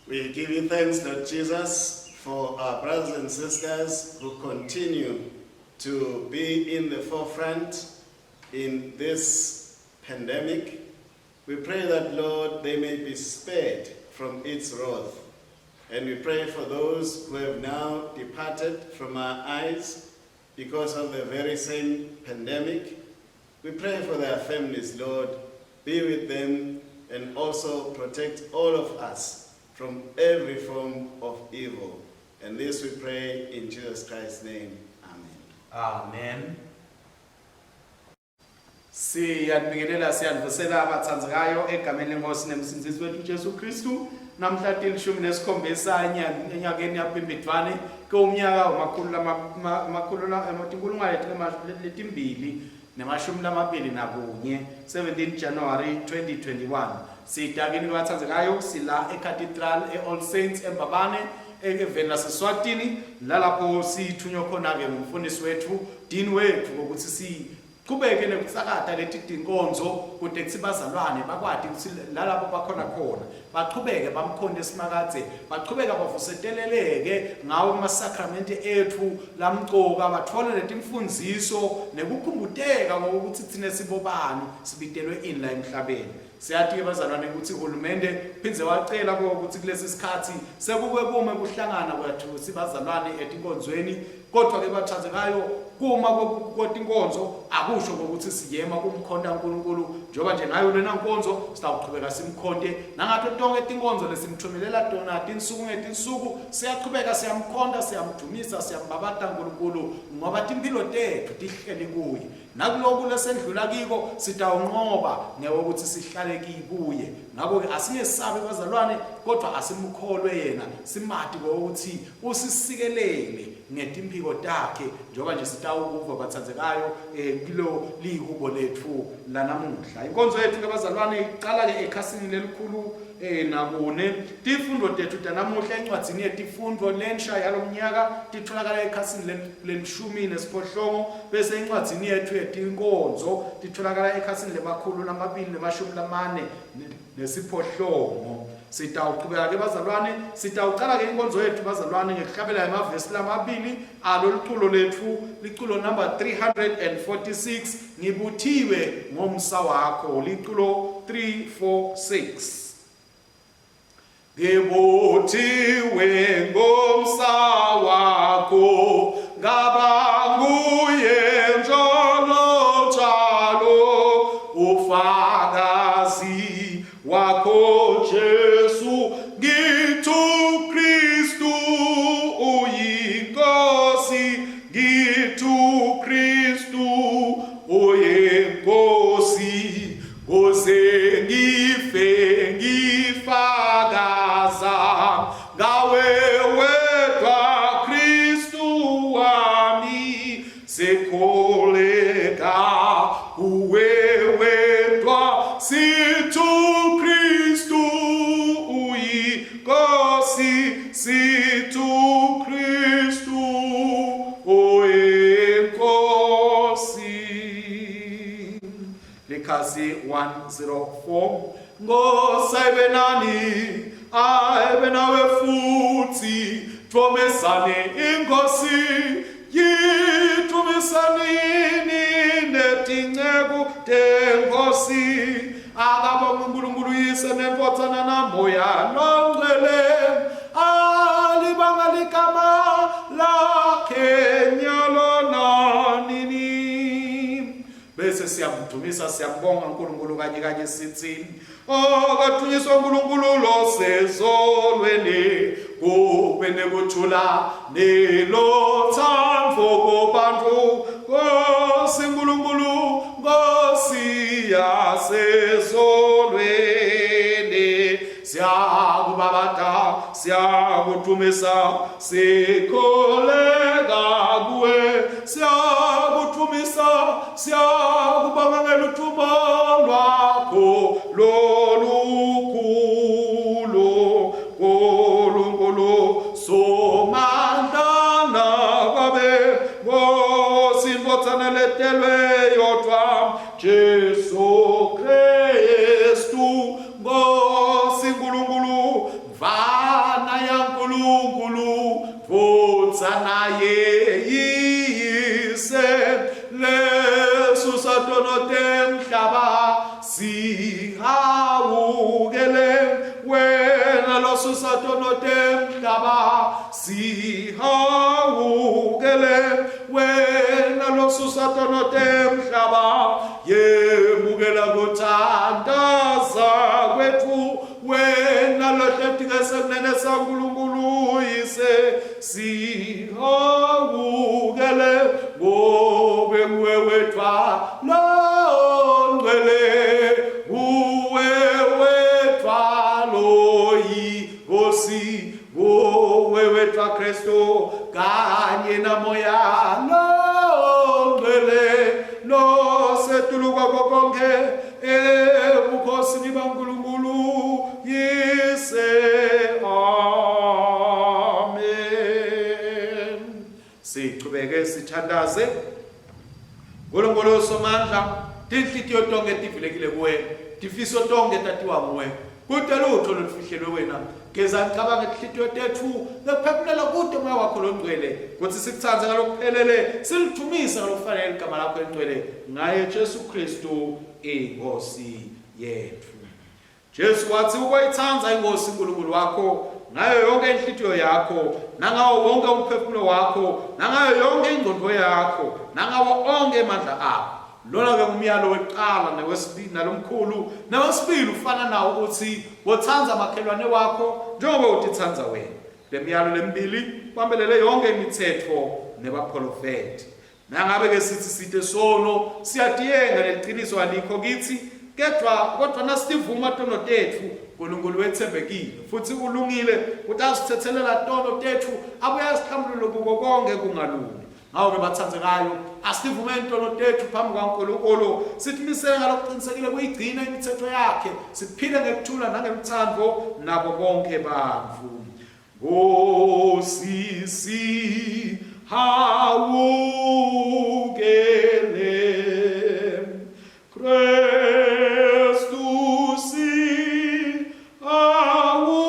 We give you thanks, Lord Jesus, for our brothers and sisters who continue to be in the forefront in this pandemic. We pray that, Lord, they may be spared from its wrath. And we pray for those who have now departed from our eyes because of the very same pandemic. We pray for their families, Lord. Be with them and also protect all of us from every form of evil. And this we pray in Jesus Christ's name. Amen. Amen. Siyabingelela siyadvusela abathandzekayo egameni lenkosi nemsindisi wethu Jesu Kristu namhla tilishumi nesikhombisa enyakeni yaBhimbidvwane kumnyaka wama2,221 17 January 2021. Sitakini kubathandzekayo sila eCathedral eAll Saints eMbabane eveni laseSwatini lalapho sithunywa khona-ke ngumfundisi wethu dini wethu ukuthi siqhubeke nekusakata leti tinkonzo kude kuthi bazalwane bakwadi ukuthi lalapho bakhona khona baqhubeke bamkhonde esimakadze baqhubeke bavuseteleleke ngawo amasakramenti ethu lamcoka bathole letimfundiso nekukhumbuteka ngokuthi thina sibobani sibitelwe ini la emhlabeni. Siyathi bazalwane ukuthi uhulumende phindze wacela ukuthi kulesi sikhathi sekube kume kuhlangana kwethu sibazalwane etinkonzweni kodwa ke bathandzekayo kuma kwetinkonzo akusho ukuthi siyema kumkhonda uNkulunkulu njoba nje ngayo lena nkonzo sitawuqhubeka simkhonde nangathi tonke tinkonzo lesimthumelela tona tinsuku ngetinsuku siyaqhubeka siyamkhonda siyamdumisa siyambabata uNkulunkulu ngoba timpilo tethu tihleli kuye nakuloku lesendlula kiko sitawunqoba ngewokuthi sihlale kuye. Ngakho ke asingesabe bazalwane kodwa asimkholwe yena simati ukuthi usisikelele ngetimpiko takhe njoba nje sitawukuva bathandzekayo kilo lihubo lethu lanamuhla. Inkonzo yethu ngabazalwane iqala ke ekhasini lelikhulu nakune tifundo tethu tanamuhla encwadzini yetifundo lensha yalomnyaka titholakala ekhasini lelishumi nesiphohlongo bese encwadzini yethu yetinkonzo titholakala ekhasini lema240 nesiphohlongo. Sitawuqhubeka ke bazalwane sitawuqala ke inkonzo yethu bazalwane ngekuhlabela amavesi lamabili alo liculo lethu liculo number 346 ngibuthiwe ngomsa wakho liculo 346. Ngibuthiwe ngomsa wakho ngaba nguye njalo njalo ufakazi wakho Jesu ngithi Kristu uyinkosi ngithi Kristu uyinkosi ngoze ngife ngifakaza ngawe wedwa Kristu wami sekholeka uwe wedwa situ Kristu uyinkosi situ Kristu uyinkosi. Likhasi 104 ngosaibe nani aibe nawe futhi thomesane inkosi yithomesanini netinceku tenkosi akabonga uNkulunkulu yise nempothana namoya nongcwele alibanga ligama lakhe nyalo nanini. Bese siyamdumisa siyambonga uNkulunkulu kanye sithini akathunyiswa uNkulunkulu losezolweni kube nekuthula nelotha siyakuthumisa sikholeka kuwe siyakuthumisa siyakubangela uthuba lwakho lolukhulu Nkulunkulu somandla nababe ngosinvotsana letelwe yodwa Jesu Kristu ngosinkulunkulu vana ya Nkulunkulu votsana yeyise lesusa tono temhlaba sihawukele wena losusa tono temhlaba sihawukele wena losusa tono temhlaba yemukela kuthandaza kwethu wena lohletikese kunene saNkulunkulu yise sihawukele ngobe kuwe wetwa longcwele kuwe wetwa loyi Nkosi kuwe wetwa Kristu kanye namoya longcwele losetuluka konke ebukhosini baNkulunkulu yise amen. Siqhubeke sithandaze Nkulunkulu somandla tinhlitiyo tonke tivulekile kuwe tifiso tonke tatiwa nguwe kude lutho lufihlelwe wena geza ngicabanga inhlitiyo tethu ngekuphefumulela kude moya wakho longcwele kuthi sikuthanze ngalokuphelele silithumisa ngalokufanele igama lakho elingcwele ngaye Jesu Kristu inkosi yethu. Jesu wathi ukwayithanza inkosi uNkulunkulu wakho ngayo yonke inhlitiyo yakho nangawo wonke umphefumulo wakho nangayo yonke ingqondo yakho nangawo onke amandla akho. Lona ke umyalo weqala newesibili nalomkhulu nawesibili ufana nawo uthi wothanza amakhelwane wakho njengoba utithanza wena. Lemiyalo lemibili kwambelele yonke imithetho nebaprofeti. Nangabe ke sithi sithe sono siyadiyenga leqiniso alikho kithi kodwa nasivuma tono tethu uNkulunkulu wethembekile futhi ulungile utasithethela tono tethu abuya asihlambulule kuko konke kungalungi. Ngawo ke bathandzekayo asivume intono tethu phambi kwaNkulunkulu sithimisele ngalokuqinisekile kuyigcina imithetho yakhe siphile ngekuthula nangemthando nabo bonke bantfu. Ngosisi hawukele Kristu si hawukele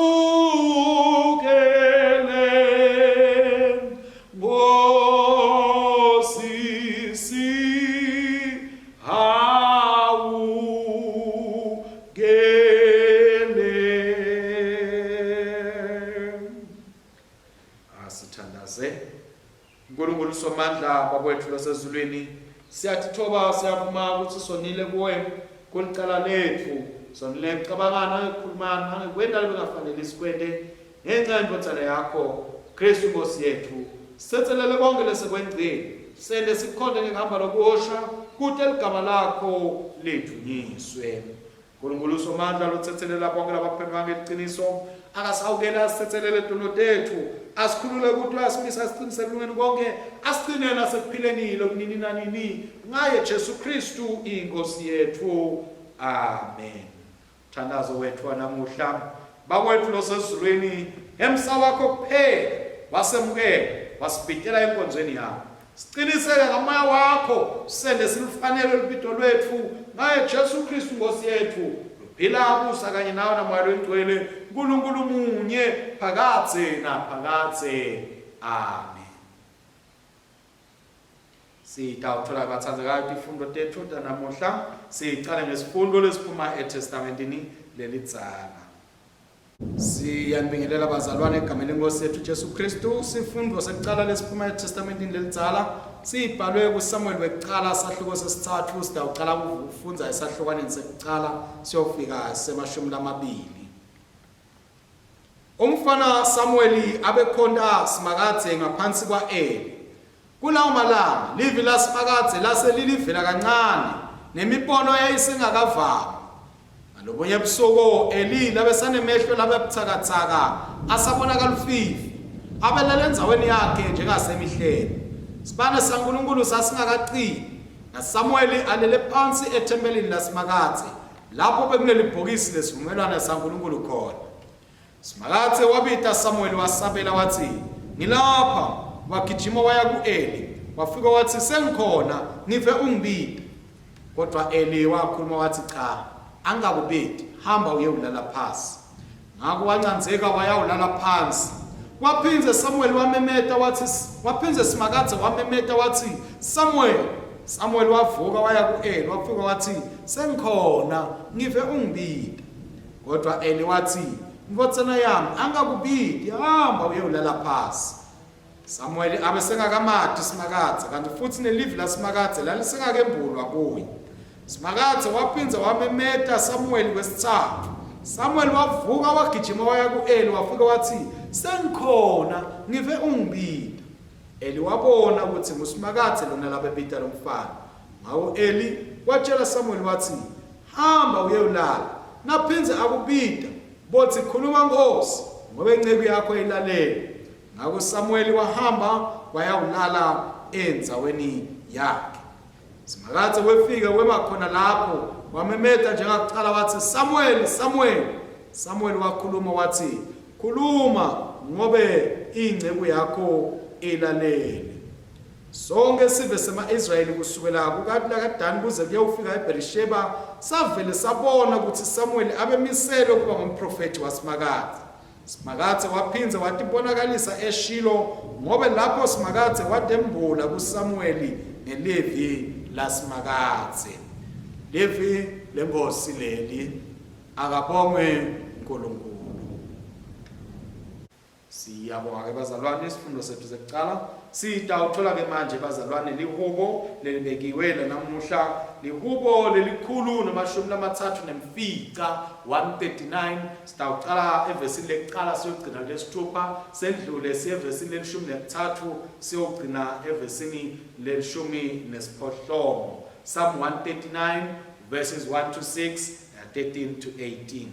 Ngosisi hawukele. Asithandaze Nkulunkulu somandla babethu losezulwini siyatithoba siyavuma ukuthi sonile kuwe kulicala lethu sonile ecabangana ekhulumana ngekwenda lebengafanele isikwende ngenxa yendoda yakho Kristu Nkosi yethu sethelele konke lesekwenzile sele sikhonde ngehamba lokusha kude igama lakho lithunyiswe. Nkulunkulu somandla lothethelela bonke labaphendwa ngeqiniso akasawukela asithethelele tono tethu asikhulule ukuthi asimisa asiqinisele kulungeni konke asigcine nasekuphileni lokunini nanini ngaye Jesu Kristu inkosi yethu amen. Thandazo wethu namuhla bakwethu losezulwini emsa wakho kuphela wasemukela wasibhitela enkonzweni yakho siqinisele ngamoya wakho sende silifanele lipito lwethu ngaye Jesu Kristu inkosi yethu phila kusa kanye nawe namoya lwengcwele uNkulunkulu munye phakathe naphakathe amen. Sitawuthola bathandzekayo izifundo tethu namuhla siqale ngesifundo lesiphuma eTestamentini lelitsala. Siyanibingelela bazalwane egameni lenkosi yethu Jesu Kristu. Sifundo sekuqala lesiphuma eTestamentini lelitsala sibhalwe kuSamuel wekuqala sahluko sesithathu sidawuqala ukufunda esahlukwaneni sekuqala siyofika semashumi lamabili. Umfana Samueli abekhonda simakadze ngaphansi kwa Eli. Kulawo malanga livi lasimakadze lase lilivela kancane nemibono yayisengakavami. Ngalobunye ebusuku Eli labesanemehlo labebuthakathaka asabonakala ufifi abelele endzaweni yakhe njengasemihleni. Sibane saNkulunkulu sasingakaqini, naSamueli alele phansi ethempelini laSimakathe lapho bekunelibhokisi lesivumelwano saNkulunkulu khona. Simakathe wabita Samueli wasabela wathi, "Ngilapha." Wagijima waya ku-Eli, wafika wathi, "Sengikhona, ngive ungibite." Kodwa Eli wakhuluma wathi, "Cha, angakubiti, hamba uyewulala phansi." Ngakho wancanzeka wayawulala phansi. Waphinze Samueli wamemeta wathi, waphinze Simakathe wamemeta wathi, "Samueli." Samueli wavuka waya ku-Eli, wafika wathi, "Sengikhona, ngive ungibite." Kodwa Eli wathi, "Mvotsana yami, angakubiti, hamba uyewulala phansi." Samueli abesengakamati Simakathe, kanti futhi nelivi laSimakathe lalisengakembulwa kuye. Simakathe waphinza wamemeta Samueli kwesithathu. Samueli wavuka wagijima waya ku-Eli, wafika wathi, "Sengikhona, ngive ungibita." Eli wabona ukuthi nguSimakathe lona labebita lomfana. Ngakho Eli watshela Samueli wathi, "Hamba uyewulala, naphinze akubita, bothi khuluma Nkosi, ngoba inceku yakho ilalele." Ngakho Samueli wahamba wayawulala endzaweni yakhe. Simakathe wefika wema khona lapho, wamemeta njengakuqala wathi, "Samueli, Samueli." Samueli wakhuluma wathi, "Khuluma, ngobe ingceku yakho ilalele." Sonke sive sema-Israyeli kusukela kukaDani kuze kuyofika eBerisheba savele sabona ukuthi Samueli abemisele ukuba ngumprofeti waSimakathe. Simakathe waphinza watibonakalisa eShilo, ngobe lapho Simakathe wadembula kuSamueli ngelevi laSimakathe. Levi lenkosi leli, akabongwe uNkulunkulu. Siyabonga ke bazalwane, isifundo sethu sekuqala sitawuthola ke manje bazalwane lihubo lelibekiwe namuhla, lihubo lelikhulu namashumi lamathathu nemfica 139. Sitawuqala evesini lekuqala siyogcina lesithupha, sendlule siye evesini lelishumi nesithathu siyogcina evesini lelishumi nesiphohlongo. Psalm 139 verses 1 to 6 and 13 to 18.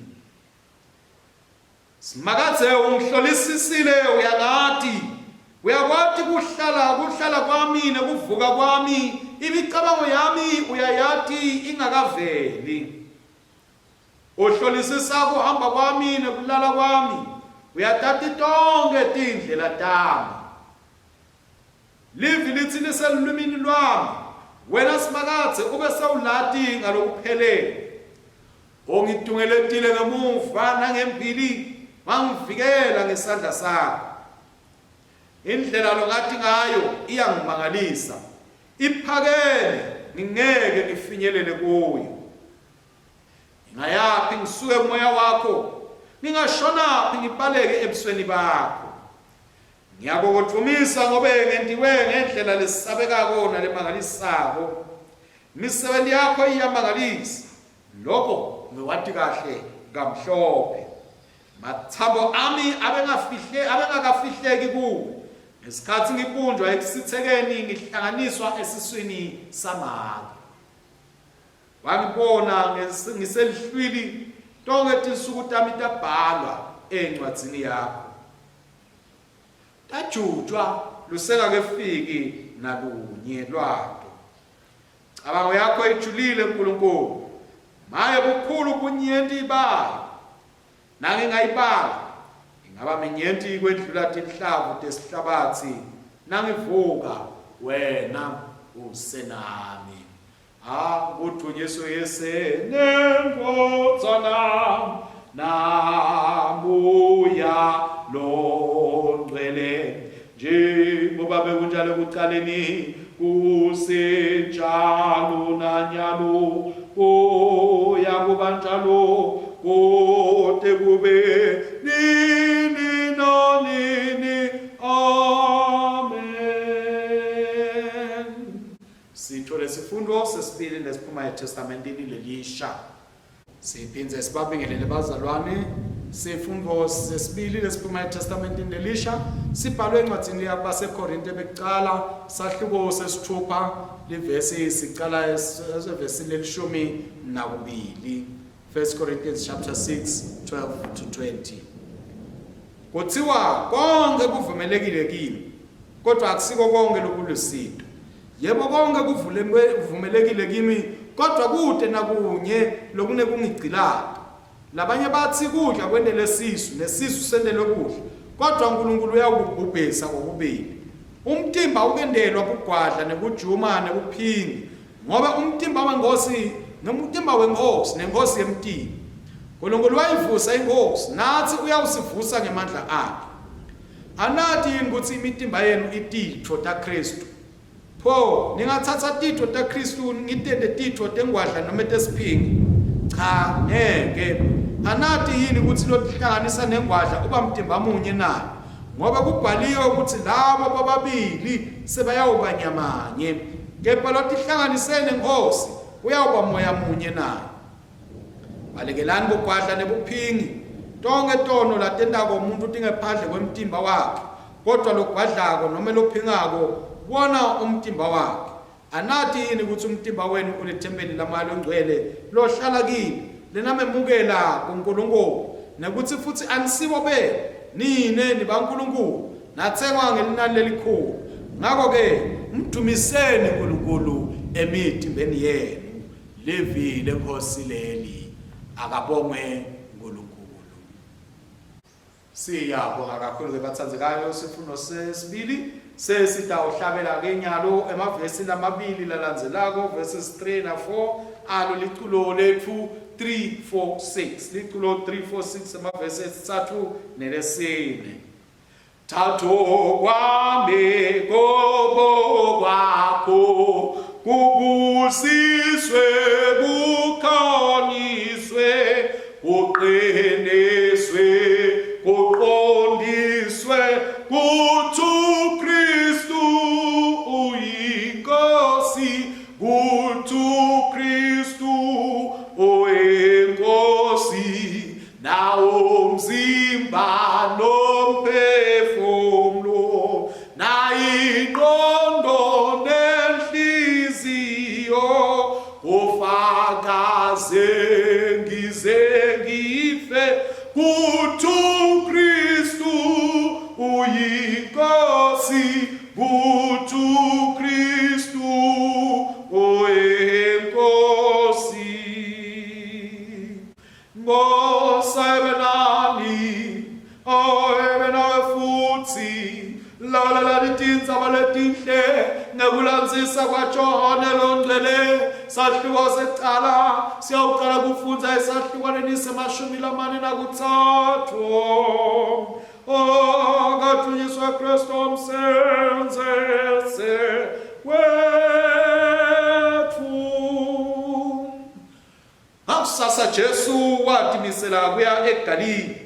Simakathe ungihlolisisile uyangathi, uyakwati kuhlala kwami nekuvuka kwami, imicabango yami uyayathi ingakaveli. Uhlolisisa kuhamba kwami nekulala kwami, uyatati tonke tindlela tami. Livi lithi liselulwimini lwami, wena Simakathe ube sewulati ngalokuphelele. Ungidungeletile ngemuva nangempili, mangivikela ngesandla sakho. Indlela longathi ngayo iyangimangalisa, iphakeme ngingeke ngifinyelele kuyo. Ngayaphi ngisuke umoya wakho, ngingashonaphi ngipaleke ebusweni bakho. Ngiyakuthumisa ngobe ngentiwe ngendlela lesabekako nalemangalisako. Imisebenzi yakho iyamangalisa, lokho ngiwathi kahle kamhlophe. Mathambo ami abengakafihleki kuwe, ngesikhathi ngibunjwa ekusithekeni ngihlanganiswa esiswini samake. Wangibona ngiselihlwili tonke tinsuku tami tabhalwa encwadzini yakho. Tajutshwa lusengakefiki nalunye lwato. Cabango yakho ijulile Nkulunkulu, maye bukhulu bunyenti bayo. Nangingayibala ingaba minyenti kwedlula tinhlavu tesihlabathi, nangivuka wena usenami. Kudunyiswe yesene Nkotsana nabuya longcwele, njengoba bekunjalo ekuqaleni kusenjalo nanyalo kuya kuba njalo kote kube nini nanini. Amen. Sithole isifundo sesibili lesiphuma eTestamentini lelisha. Siphinze sibabingelele bazalwane. Sifundo sesibili lesiphuma eTestamentini lelisha sibhalwe encwadini yabaseKorinte bekuqala sahluko sesithupha livesi siqala evesini lelishumi nakubili. 1 Corinthians chapter 6, 12 to 20. Kuthiwa konke kuvumelekile kimi, kodwa akusiko konke lokulusito. Yebo konke kuvumelekile kimi, kodwa kude nakunye lokunekungigcilapha. Labanye bathi kudla kwendele sisu, nesisu sendele kudla, kodwa uNkulunkulu uyakubhubhisa kokubili. Umtimba ukendelwa kugwadla nekujuma nekuphingi, ngoba umtimba wengosi nengosi yemtimba. uNkulunkulu wayivusa ingosi, nathi uyawusivusa ngemandla akhe. Anathi yini ukuthi imitimba yenu ititho taKristu? Pho ningathatha titho taKristu ngitende titho tengwadla noma tesiphingi? Cha, ngeke. Anathi yini ukuthi lokuhlanganisa nengwadla uba mtimba munye nayo? Ngoba kubhaliwe ukuthi labo bababili sebayawuba nyamanye. Kepha lokuhlanganisene nengosi uyawuba moya munye nayo. Balekelani bogwadla nebuphingi, tonke tono latendako umuntu tingephandle kwemtimba wakhe, kodwa logwadlako noma lophingako wona umtimba wakhe. Anathi yini ukuthi umtimba wenu ulithempeli lamalo ngcwele lohlala kini, lenamemukela kuNkulunkulu, nekuthi futhi anisibo nine nibaNkulunkulu nathengwa ngelinani lelikhulu. Ngakho-ke mdumiseni uNkulunkulu emitimbeni yenu, livile Nkosi leli, akabongwe uNkulunkulu. Siyabonga kakhulu bathandzekayo. Isifundo sesibili sesitawuhlabela ke nyalo emavesi lamabili lalandzelako, verses 3 na 4, alo liculo lethu 346, liculo 346 emavesi esithathu nelesine. Thato kwami kobo kwakho kubusiswe bukhanyiswe kuqiniswe kuqondiswe kuThu Kristu uyinkosi, kuThu Kristu uyinkosi, nawo umzimba nomphefumulo nayingqondo nenhliziyo ufakaze ngize ngife kuThu Kristu uyinkosi, kuThu Kristu uyinkosi. Ngosebenani oebenawe futhi lalela litinza baletinhle ngekulandzisa kwaJohane longcwele. Sahluko secala siyawuqala kufundza esahlukaneni se43. Akathunyiswe Kristu umsenzese wethu. Sasa Jesu watimisela kuya eGalili,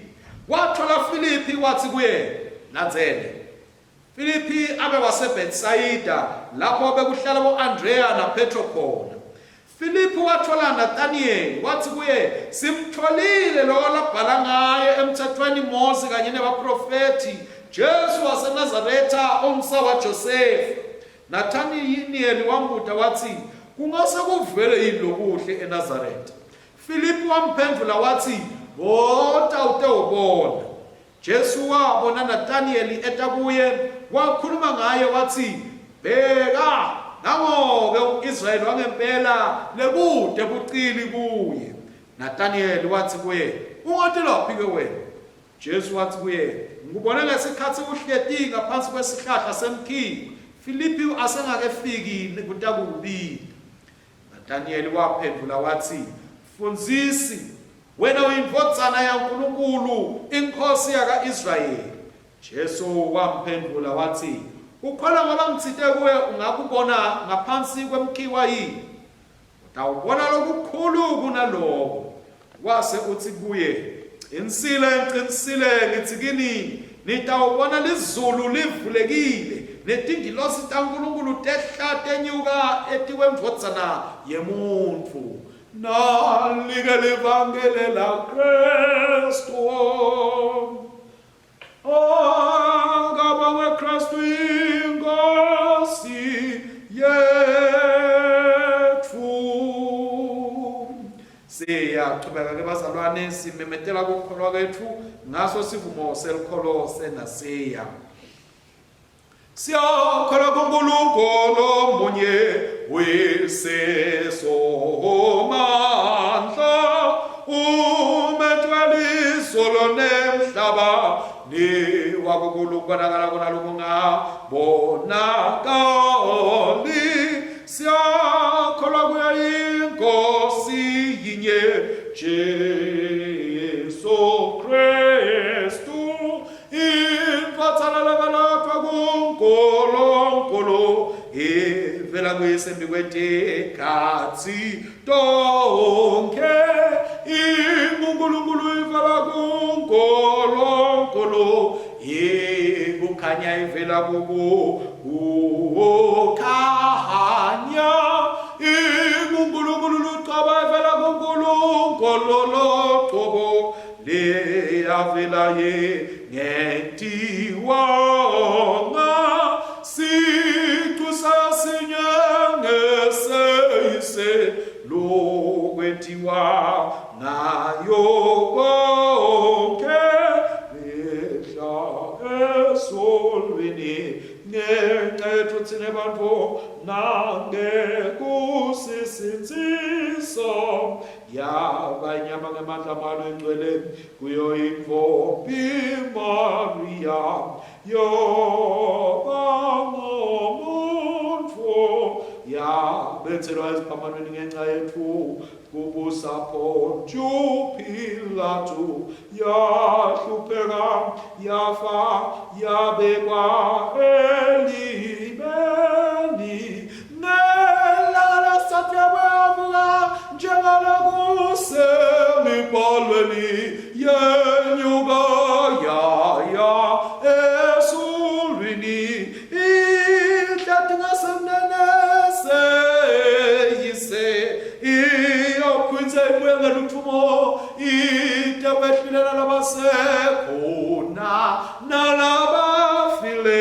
wathola Filipi wathi kuye, landzele. Filipi abe waseBethsaida lapho bekuhlala boAndrea naPetro khona. Filipi wathola Nathaniel wathi kuye, simtholile lo labhala ngaye emthethweni Mose kanye nebaprofeti, Jesu waseNazaretha umsa waJosefa. Nathaniel wambuza wathi, kungase kuvele yini lokuhle eNazaretha? Filipi wamphendula wathi, "Wota utewubona." Jesu wabona Nathaniel eta kuye, wakhuluma ngaye wathi, "Bheka, nango-ke u-Israyeli wangempela lekude bucili kuye." Nathaniel wathi kuye, "Ungatilaphi-ke wena?" Jesu wathi kuye, "Ngikubone ngesikhathi uhleti ngaphansi kwesihlahla semkhiwa, Filipi asengakefiki kutakubili." Nathaniel waphendula wathi, "Mfundisi, wena uyindvodzana yaNkulunkulu, inkosi yaka-Israyeli." Jesu wamphendula wathi, "Ukholwa ngoba ngitsite kuwe ungakubona ngaphansi kwemkhiwa yini? Utawubona lokukhulu kunaloko." Wase uthi kuye, "Qinisile ngithi kini, nitawubona lizulu livulekile netingilosi taNkulunkulu tehla tenyuka etikwemvodzana yemuntfu." Nalike livangeli laKristu. Ngabongwe Kristu inkosi yethu. Siya Siyaqhubeka ke bazalwane simemetela ukukholwa kwethu ngaso sivumo selikholo seNaseya. Siyakholwa kuNkulunkulu munye wesesomandla umethwaliso lonemhlaba niwakunkulu kubonakala khona lokungabonakali. Siyakholwa kuye iNkosi yinye Jesu Kristu impathalala balathwa kuNkulunkulu ivela kwisembi kwetekathi tonke iNkulunkulu ivela kuNkulunkulu ikukhanya ivela kukhanya iNkulunkulu luqaba ivela kuNkulunkulu loqobo leyavela ngentiwanga situ sasinyangeseyise lokwentiwa ngayo konke lehla esolweni ngenqethu thina bantu nangekusisithiso yabanyama ngamandla malo engcwele kuyo imvompi Maria yobangomuntu yabethelwa eziphambanweni ngenxa yethu kubusa Pontius Pilato yahlupheka yafa yabekwa elibeni nelanga lesithathu yabuya njengalokhusemibhalweni yenyuka yaya esulwini idadi ngasemnene seyise iyokhwinze ibuye ngeluthumo idebethilela labasekhona nalabafile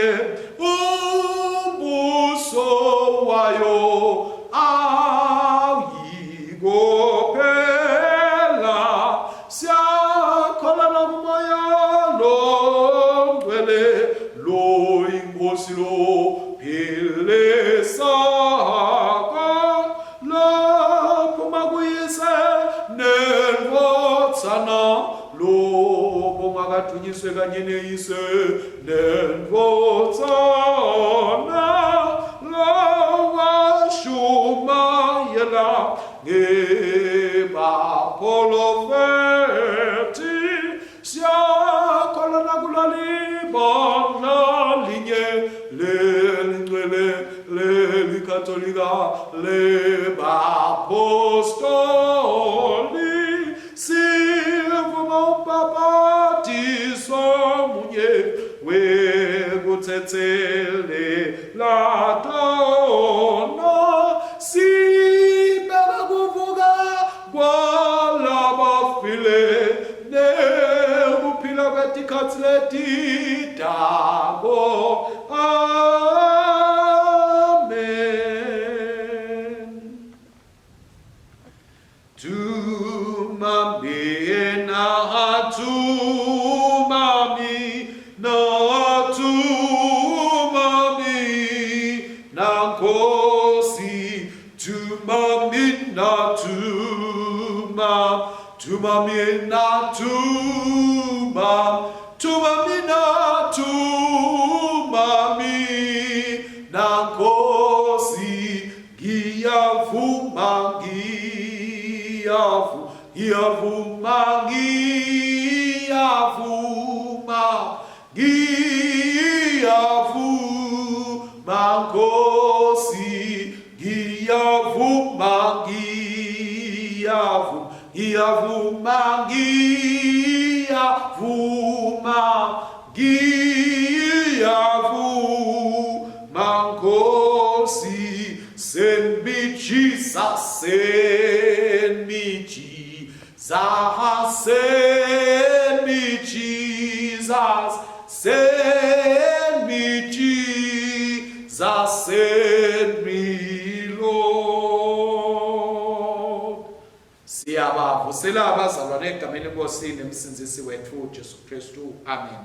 umbuso wayo awuyikophela. Siyakholwa kumoya longcwele loyinkosi lophilisaka lophuma kuyise nendotsana lobongakadunyiswe kanye neyise nendotsana lowashumayela ngebaprofeti. Siyakholwa nakulalibandla linye lelingcwele lelikatolika lebapostoli sivuma ubhapatiso munye wekuthethele latona sibeka kuvuka kwalabafile nekuphila kwetikhathi letidako. Amen. Tumami na Nkosi tumami na Nkosi ngiyavuma Nkosi Nkosi send me Jesus, send me Jesus, send me Jesus, send me Jesus, send me Lord. Siyabonga. Siyabavusela abazalwane egameni leNkosi nemsinzisi wethu uJesu Kristu. Amen.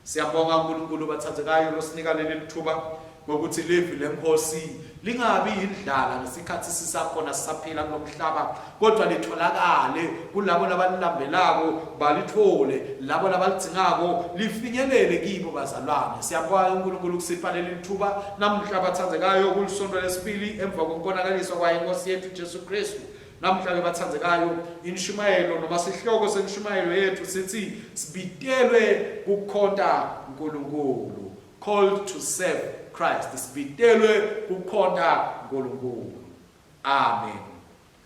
Siyabonga uNkulunkulu bathathekayo losinika leli thuba ngokuthi livi leNkosi lingabi indlala ngesikhathi sisakhona sisaphila kulomhlaba, kodwa litholakale kulabo labalilambelako, balithole labo labalidingako, lifinyelele kibo bazalwane. Siyabonga uNkulunkulu kusipha leli thuba namhla bathathekayo kulisonto lesibili emva kokonakaliswa kwayo iNkosi yethu Jesu Kristu. Namhla bathandzekayo inshumayelo noma sihloko senshumayelo yethu sithi sibitelwe kukhonta uNkulunkulu, called to serve Christ. Sibitelwe kukhonta uNkulunkulu. Amen.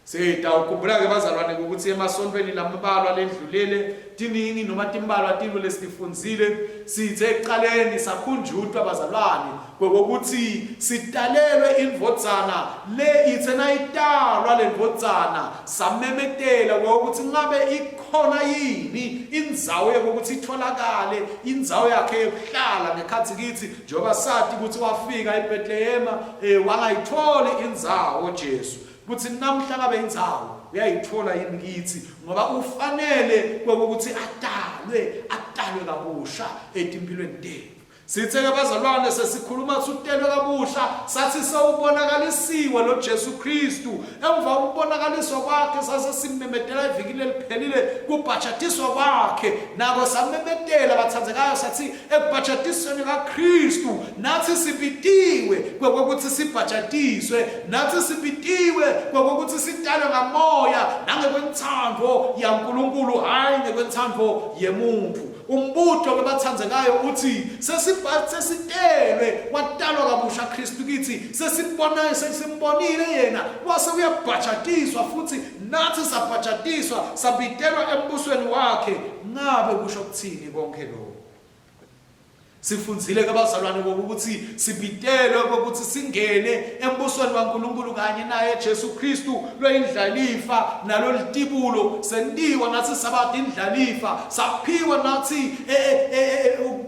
Sitawukhumbula ke bazalwane ukuthi emasontweni lamabalwa ledlulele tiningi noma timbalwa tilo lesifundzile sithe eqaleni sakhunjutwa bazalwane ngokuthi sitalelwe indvodzana le ithena italwa lendvodzana samemetela ngokuthi ngabe ikhona yini indzawo yokuthi itholakale indzawo yakhe yokuhlala ngekhathi kithi njoba sathi ukuthi wafika eBethlehem wangayitholi indzawo Jesu kuthi namhla ngabe indzawo uyayithola yini kithi ngoba ufanele ukuthi atalwe kabusha etimpilweni tethu. Sithe ke bazalwane sesikhuluma utelwe kabusha sathi sawubonakalisiwe lo Jesu Kristu emva ukubonakaliswa kwakhe sasesimemethela ivikile liphelile kubhajatiswa kwakhe nako samemetela bathandzekayo sathi ekubhajatisweni kaKristu nathi sibitiwe ngokuthi sibhajatiswe nathi sibitiwe ngokuthi sitalwe ngamoya nangekwenthandvo yaNkulunkulu hayi ngekwenthandvo yemuntu. Umbutho bebathandzekayo uthi sesitelwe watalwa kabusha Kristu kithi sesimbonile yena wase uyabhajatiswa futhi nathi sabhajatiswa sabitelwa embusweni wakhe. Ngabe kusho kuthini konke lokho? Sifundzile ke bazalwane ukuthi sibitelwe ukuthi singene embusweni waNkulunkulu kanye naye Jesu Kristu loyindlalifa nalo litibulo sendiwa nathi sabati indlalifa saphiwa nathi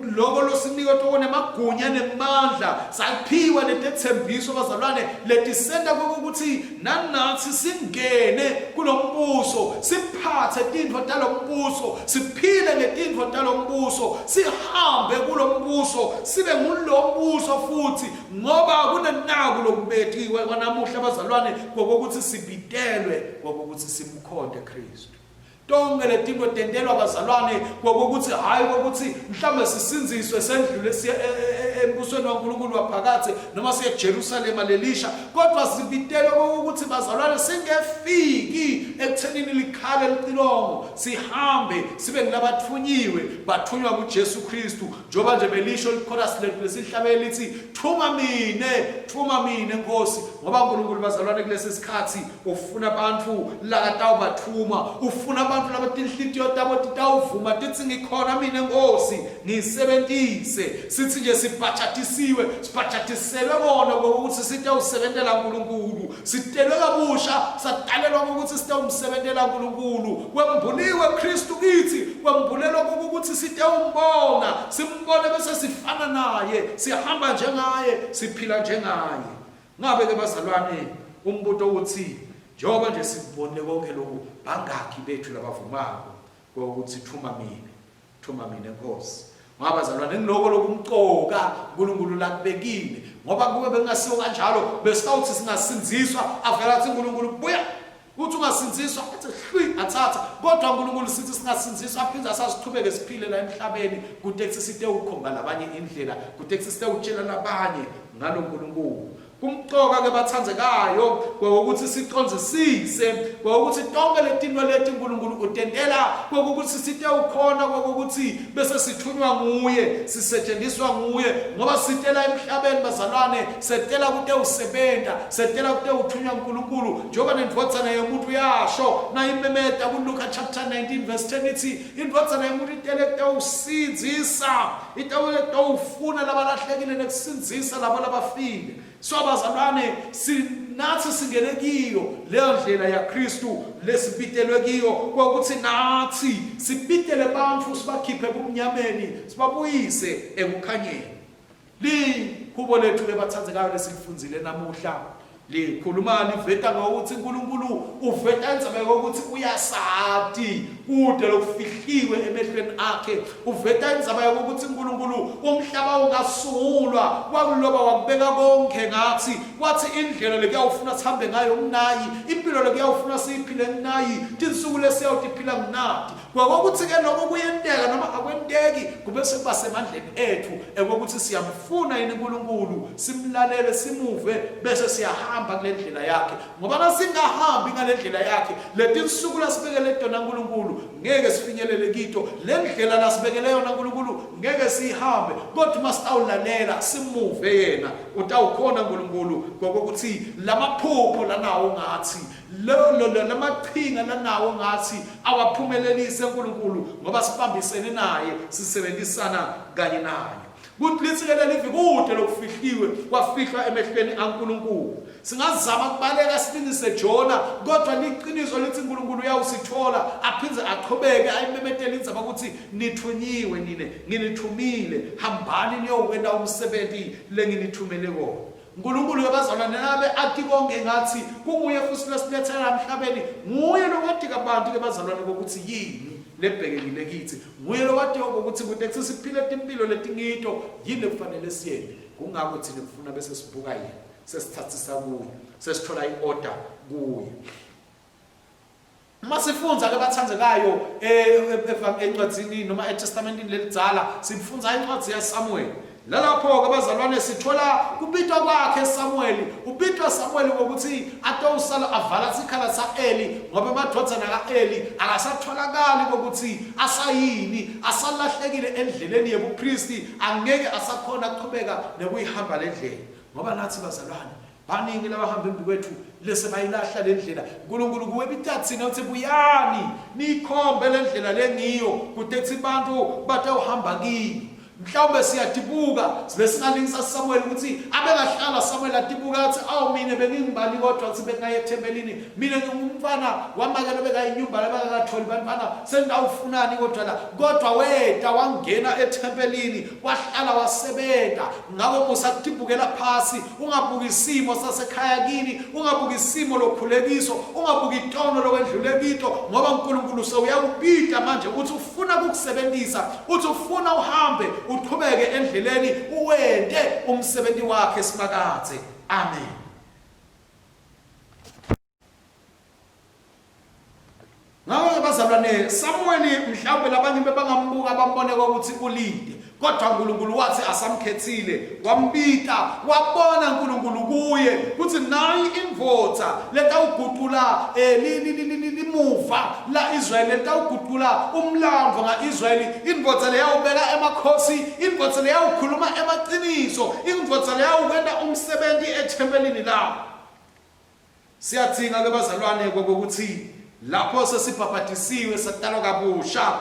lokho losinika tokone magunya nemandla saphiwa letethembiso bazalwane letisenta ukuthi nanathi singene kulombuso siphathe tintfo talombuso siphile ngetintfo talombuso sihambe kulombuso sibe ngulombuso futhi ngoba kunenako lokubetiwe kwanamuhla bazalwane ngokuthi sibitelwe ngokuthi simkhonde Kristu. Tonke letinto tendelwa bazalwane ngokuthi hayi ukuthi mhlambe sisinziswe sendlule siya embusweni waNkulunkulu waphakathe noma siya eJerusalem lelisha, kodwa sibitelwe ukuthi bazalwane singefiki ekuthenini likhale licilongo sihambe sibe nglabathunyiwe bathunywa kuJesu Kristu njoba nje belisho ichorus lethu lesihlabele lithi thuma mine Nkosi ngoba uNkulunkulu bazalwane kulesi sikhathi ufuna abantu lakatawubathuma ufuna abantu labatinhlitiyo tabo titawuvuma tithi ngikhona mina Nkosi ngisebentise sithi nje sibhajatiselwe bona ukuthi sitawusebentela uNkulunkulu sitelwe kabusha satalelwa ukuthi sitawumsebentela uNkulunkulu kwembuliwe Kristu kithi kwembulelwa ukuthi sitawumbona simbone bese sifana naye sihamba njengaye siphila njengaye. Ngabe ke bazalwane umbuto uthi njoba nje sibone konke lokhu bangaki bethu labavumako ukuthi thuma mina Nkosi ngoba bazalwane ngiloko lokumcoka uNkulunkulu lakubekile ngoba kube bengasiwo kanjalo besawuthi singasinziswa avela athi uNkulunkulu buya uthi ungasinziswa athi hlwi athatha kodwa uNkulunkulu sithi singasinziswa aphinda sasithubeke siphile la emhlabeni kuteksi site ukhomba labanye indlela kuteksi site utshela nabanye ngalo uNkulunkulu. Kumcoka ke bathandzekayo ukuthi siqonzisise ukuthi tonke letinto leti uNkulunkulu utendela ukuthi site ukhona ukuthi bese sithunywa nguye sisetshenziswa nguye ngoba sitela emhlabeni bazalwane setela kute usebenta setela kute uthunywa uNkulunkulu njoba nendvodzana yomuntu yasho na imemeta kuLuka chapter 19 verse 10 ithi indvodzana yomuntu itele kute usinzisa itawufuna labalahlekile nekusinzisa labo labafile. So bazalwane nathi singene kiyo leyo ndlela ya Kristu lesibitelwe kiyo ukuthi nathi sibitele bantfu sibakhiphe kumnyameni sibabuyise ekukhanyeni. Likhubo lethu lebathandzekayo lesilifundzile namuhla likhuluma liveta ngokuthi uNkulunkulu uveta indzaba yokuthi uyasati kude lokufihliwe emehlweni akhe uveta indzaba yokuthi uNkulunkulu umhlaba ungasungulwa kwakuloba wakubeka konke ngathi wathi indlela lekuyawufuna sihambe ngayo mnayi impilo lekuyawufuna siyiphile mnayi tinsuku lesiyawutiphila mnadi kwakuthi ke lokho kuyenteka noma akwenteki kube sekuba semandleni ethu ekokuthi siyamfuna yini uNkulunkulu simlalele simuve bese siyahamba kule ndlela yakhe ngoba nasingahambi ngale ndlela yakhe letinsuku lasibekele tona uNkulunkulu ngeke sifinyelele kito le ndlela lasibekele yona uNkulunkulu ngeke sihambe kodwa masitawulalela simuve yena utawukhona uNkulunkulu ngokuthi lamaphupho lanawo ngathi lamaqhinga lanawo ngathi awaphumelelise uNkulunkulu ngoba sibambisene naye sisebenzisana kanye naye kuthi litsikele livi kude lokufihliwe kwafihlwa emehlweni kaNkulunkulu singazama kubaleka silingise Jona kodwa liqiniso lithi uNkulunkulu uyawusithola aphindze aqhubeke ayimemetele indzaba ukuthi nithunyiwe nine nginithumile hambani niyowenda umsebenzi lenginithumele kona uNkulunkulu yabazalwane nabe athi konke ngathi kunguye futhi lesilethela emhlabeni nguye lokudika abantu ke bazalwane ukuthi yini lebhekekile kithi nguye lokade ukuthi kuthi siphile impilo letingito yini kufanele siyenze kungakho thina kufuna bese sibuka yena sesithathisa kuye sesithola iorder kuye masifunza ke bathandzekayo encwadzini noma eTestamentini lelidzala sifunza incwadzi yaSamuel lalapho ke bazalwane sithola kubitwa kwakhe Samuel ubitwa Samuel ukuthi atowusala avala sikhala saEli ngoba amadodana kaEli akasatholakali ukuthi asayini asalahlekile endleleni yobupristi angeke asakhona ukuqhubeka nekuyihamba lendlela ngoba nathi bazalwane baningi labahamba embi kwethu lese bayilahla lendlela uNkulunkulu kuwebitathi nothi buyani nikhombe lendlela lengiyo kutethi abantu batawuhamba kiyo mhlawumbe siyadibuka besingalingisa Samuel ukuthi abekahlala Samuel adibuka athi awu mina bengingibali kodwa ukuthi bengaye ethempelini mina ngumfana wamakela bekayinyumba labakatholi bantwana sengawufunani kodwa weda wangena ethempelini wahlala wasebenza ngabo musakudibukela phasi ungabuki isimo sasekhaya kini ungabuki isimo lokhulekiso ungabuki itono lokwendlulekito ngoba uNkulunkulu sewuyakubida manje uthi ufuna ukukusebenzisa uthi ufuna uhambe uqhubeke endleleni uwende umsebenzi wakhe simakathe amen ngabe bazalwane Samuel mhlawumbe labanye bebangambuka bambone ukuthi ulinde kodwa uNkulunkulu wathi asamkhethile wambita wabona uNkulunkulu kuye kuthi nayi imvotha letawugudula limuva la Israel letawugudula umlambo ngaIsrael imvotha leyawubeka emakhosi imvotha leyawukhuluma emaqiniso imvotha leyawukwenda umsebenzi ethempelini lawo siyathinga ke bazalwane ukuthi lapho sesibhabhatisiwe satalwa kabusha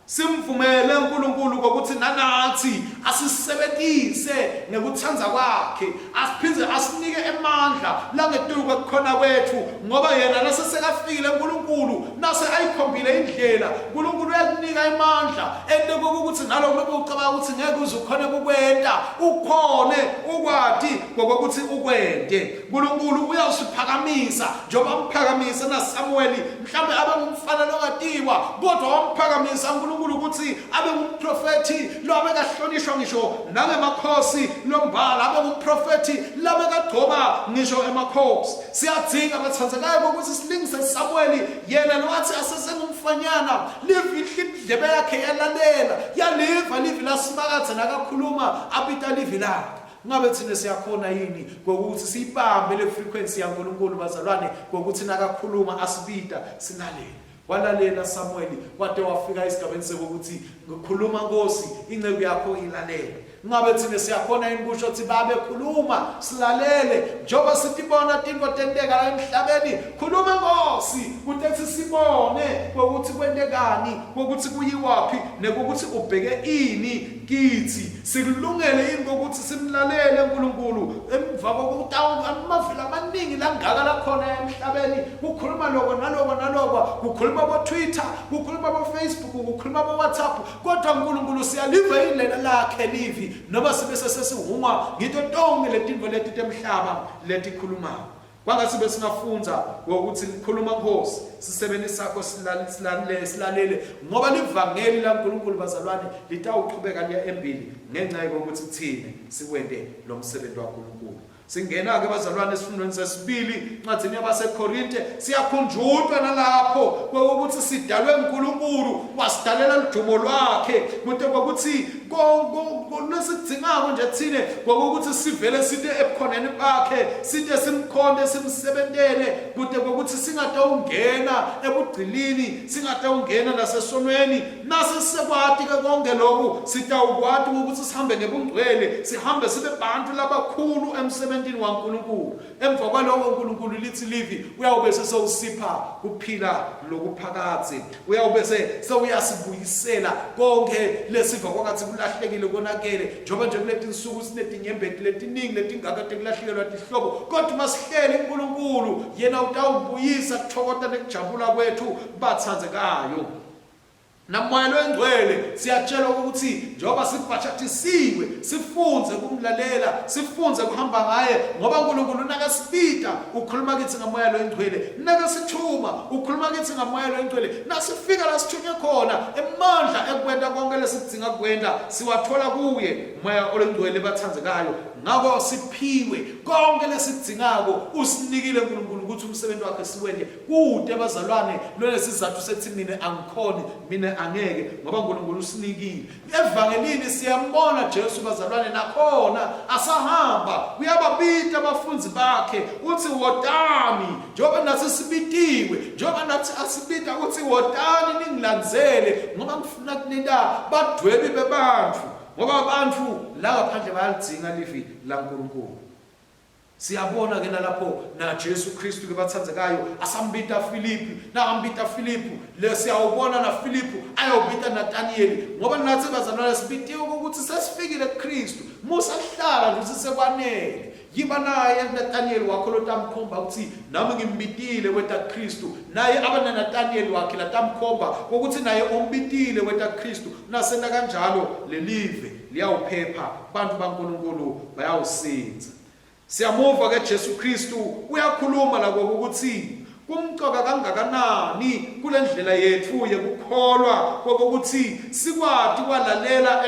simvumele uNkulunkulu ukuthi nanathi asisebenzise nekuthanza kwakhe asiphindze asinike emandla la ngetuka kukhona kwethu ngoba yena nasesekafikile uNkulunkulu nase ayikhombile indlela uNkulunkulu uyakunika emandla ende ukuthi nalokho lobucabanga ukuthi ngeke uzukhona kukwenda ukhone ukwati ngokuthi ukwende uNkulunkulu uyawusiphakamisa njengoba umphakamisa naSamuel mhlawumbe abe ngumfana lokatiwa kodwa wamphakamisa uNkulunkulu ukuthi abe ngumprofeti lo abekahlonishwa ngisho nangemakhosi lombala abe ngumprofeti labekagcoba ngisho emakhosi siyadzinga bathandzekayo ukuthi silingise Samuel yena lowathi asesengumfanyana livi indlebe yakhe yalalela yaliva livi lasimakathe nakakhuluma apita livi lakhe ngabe thina siyakhona yini ngokuthi siyibambe le frequency yaNkulunkulu bazalwane ngokuthi nakakhuluma asibita sinalela walalela Samuel wade wafika esigabeni sokuthi ngikhuluma Nkosi incebo yakho ilalela ngabe thina siyakhona yini kusho ukuthi babe khuluma silalele njoba sitibona tinto tenteka la emhlabeni khuluma Nkosi kuthi sibone ukuthi kwendekani ukuthi kuyiwapi nekuthi ubheke ini kithi sikulungele yini ukuthi simlalele uNkulunkulu emva kokuthi amavila amaningi langaka la khona emhlabeni kukhuluma lokho nalokho kukhuluma bo Twitter kukhuluma bo Facebook kukhuluma bo WhatsApp kodwa uNkulunkulu siyaliva indlela lakhe livi noma sibe sesihuma ngito tonke letinto leti temhlaba letikhulumayo Kwangathi besingafunza ukuthi likhuluma Nkosi sisebenzise sakho silalele ngoba livangeli laNkulunkulu bazalwane litawuqhubeka liya embili ngenxa yokuthi thine sikwende lo msebenzi waNkulunkulu. Singena ke bazalwane esifundweni sesibili encwadini yabaseKorinte siyakhunjulwa nalapho ukuthi sidalwe uNkulunkulu wasidalela lidumo lwakhe kude ukuthi lesidingako nje thine ukuthi sivele sithe ebukhoneni bakhe sithe simkhonde simsebentele kude ukuthi singatawungena ebugcilini singatawungena nasesonweni nasesisekwati ke konke lokhu sitawukwati ukuthi sihambe ngebungcwele sihambe sibe bantu labakhulu emsebentini waNkulunkulu. Emva kwalokho uNkulunkulu lithi livi uyawube sesewusipha kuphila lokuphakathi uyawube sewuyasibuyisela konke lesiva kwakathi kulahlekile konakele njoba nje kuleti insuku sinedinyembeti letiningi letingakade kulahlekelwa tihlobo kodwa masihlele uNkulunkulu yena utawubuyisa kuthokota nekujabula kwethu bathandzekayo. Namoya loNgcwele siyatshelwa ukuthi njoba sibhatshathisiwe sifunze kumlalela sifunze kuhamba ngaye ngoba uNkulunkulu nakasipita ukhuluma kithi ngamoya loNgcwele nakasithuma ukhuluma kithi ngamoya loNgcwele nasifika la sithunywe khona emandla ekwenda konke lesidinga kwenda siwathola kuye moya olengcwele bathandzekayo. Ngakho siphiwe konke lesidingako usinikile uNkulunkulu ukuthi umsebenzi wakhe siwende kude bazalwane lona sizathu sethi mina angikhoni mina angeke ngoba uNkulunkulu usinikile. Evangelini siyambona Jesu bazalwane nakhona asahamba uyababita abafunzi bakhe uthi wotani njoba nathi sibitiwe njoba nathi asibita uthi wotani ningilandzele ngoba ngifuna kunida badwebi bebantu ngoba abantu la ngaphandle bayalidinga livi laNkulunkulu. Siyabona ke nalapho na Jesu Kristu ke bathandzekayo asambita Filipi nangambita Filipi le siyawubona na Filipi ayobita Nathaniel ngoba nathi bazalwane sibitiwe ukuthi sesifikile kuKristu musa hlala nje sisekwanele yiba naye Nathaniel wakho lotamkhomba ukuthi nami ngimbitile weta Kristu naye abana Nathaniel wakhe latamkhomba ukuthi naye ombitile weta Kristu nasena kanjalo lelive liyawuphepha abantu baNkulunkulu bayawusinza. Siyamuva ke Jesu Kristu uyakhuluma la ukuthi kumcoka kangakanani kule ndlela yethu yekukholwa kokuthi sikwati kwalalela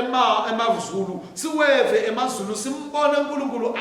emazulu siweve emazulu simbone uNkulunkulu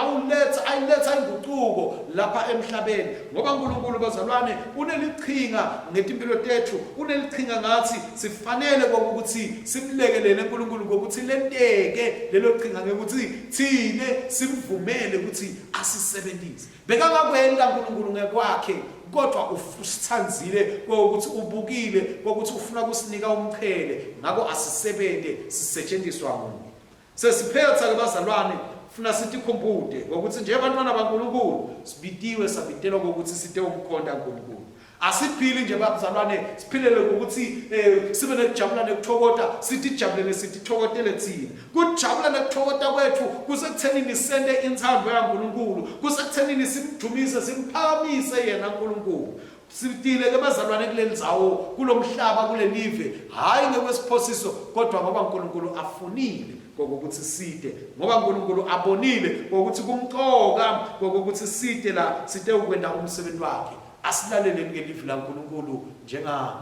ayiletha inguquko lapha emhlabeni ngoba uNkulunkulu bazalwane uneliqhinga ngetimpilo tethu uneliqhinga ngathi sifanele kokuthi simlekelele uNkulunkulu kokuthi lenteke lelo qhinga ngekuthi thine simvumele ukuthi asisebenzise bekangakwenda uNkulunkulu ngekwakhe kodwa usithanzile ukuthi ubukile ukuthi ufuna kusinika umqhele ngakho asisebende sisetshenziswa nguye. Sesiphetha ke bazalwane funa sithi khompude ukuthi nje abantwana baNkulunkulu sibitiwe sabitelwa ukuthi site umkhonda uNkulunkulu. Asiphili nje bazalwane siphilele ukuthi sibe nekujabula nekuthokota sithi jabulele sithi thokotele thina. Kujabula nekuthokota kwethu kusekuthenini sende inthando yaNkulunkulu kusekuthenini simdumise simphakamise yena uNkulunkulu. Sibitile ke bazalwane kulendzawo kulomhlaba kulelive hayi ngekwesiphosiso kodwa ngoba uNkulunkulu afunile kokuthi side ngoba uNkulunkulu abonile kokuthi kumqoka kokuthi side la site ukwenda umsebenzi wakhe. Asilalele ngelivi laNkulunkulu njenga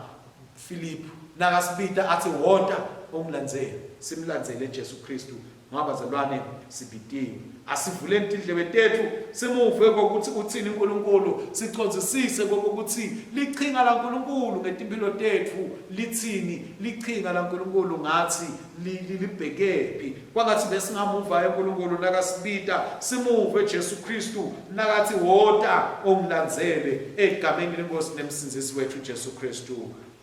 Philip nakasibita athi wonta ongilandzele simlandzele Jesu Kristu ngoba bazalwane sibitiwe. Asivule indlebe tethu simuve kokuthi uthini uNkulunkulu sichonzisise kokuthi liqhinga laNkulunkulu ngetimpilo tethu lithini liqhinga laNkulunkulu ngathi libhekephi kwangathi besingamuva uNkulunkulu nakasibita simuve Jesu Kristu nakathi wota ongilandzele egameni leNkosi nemsinzisi wethu Jesu Kristu.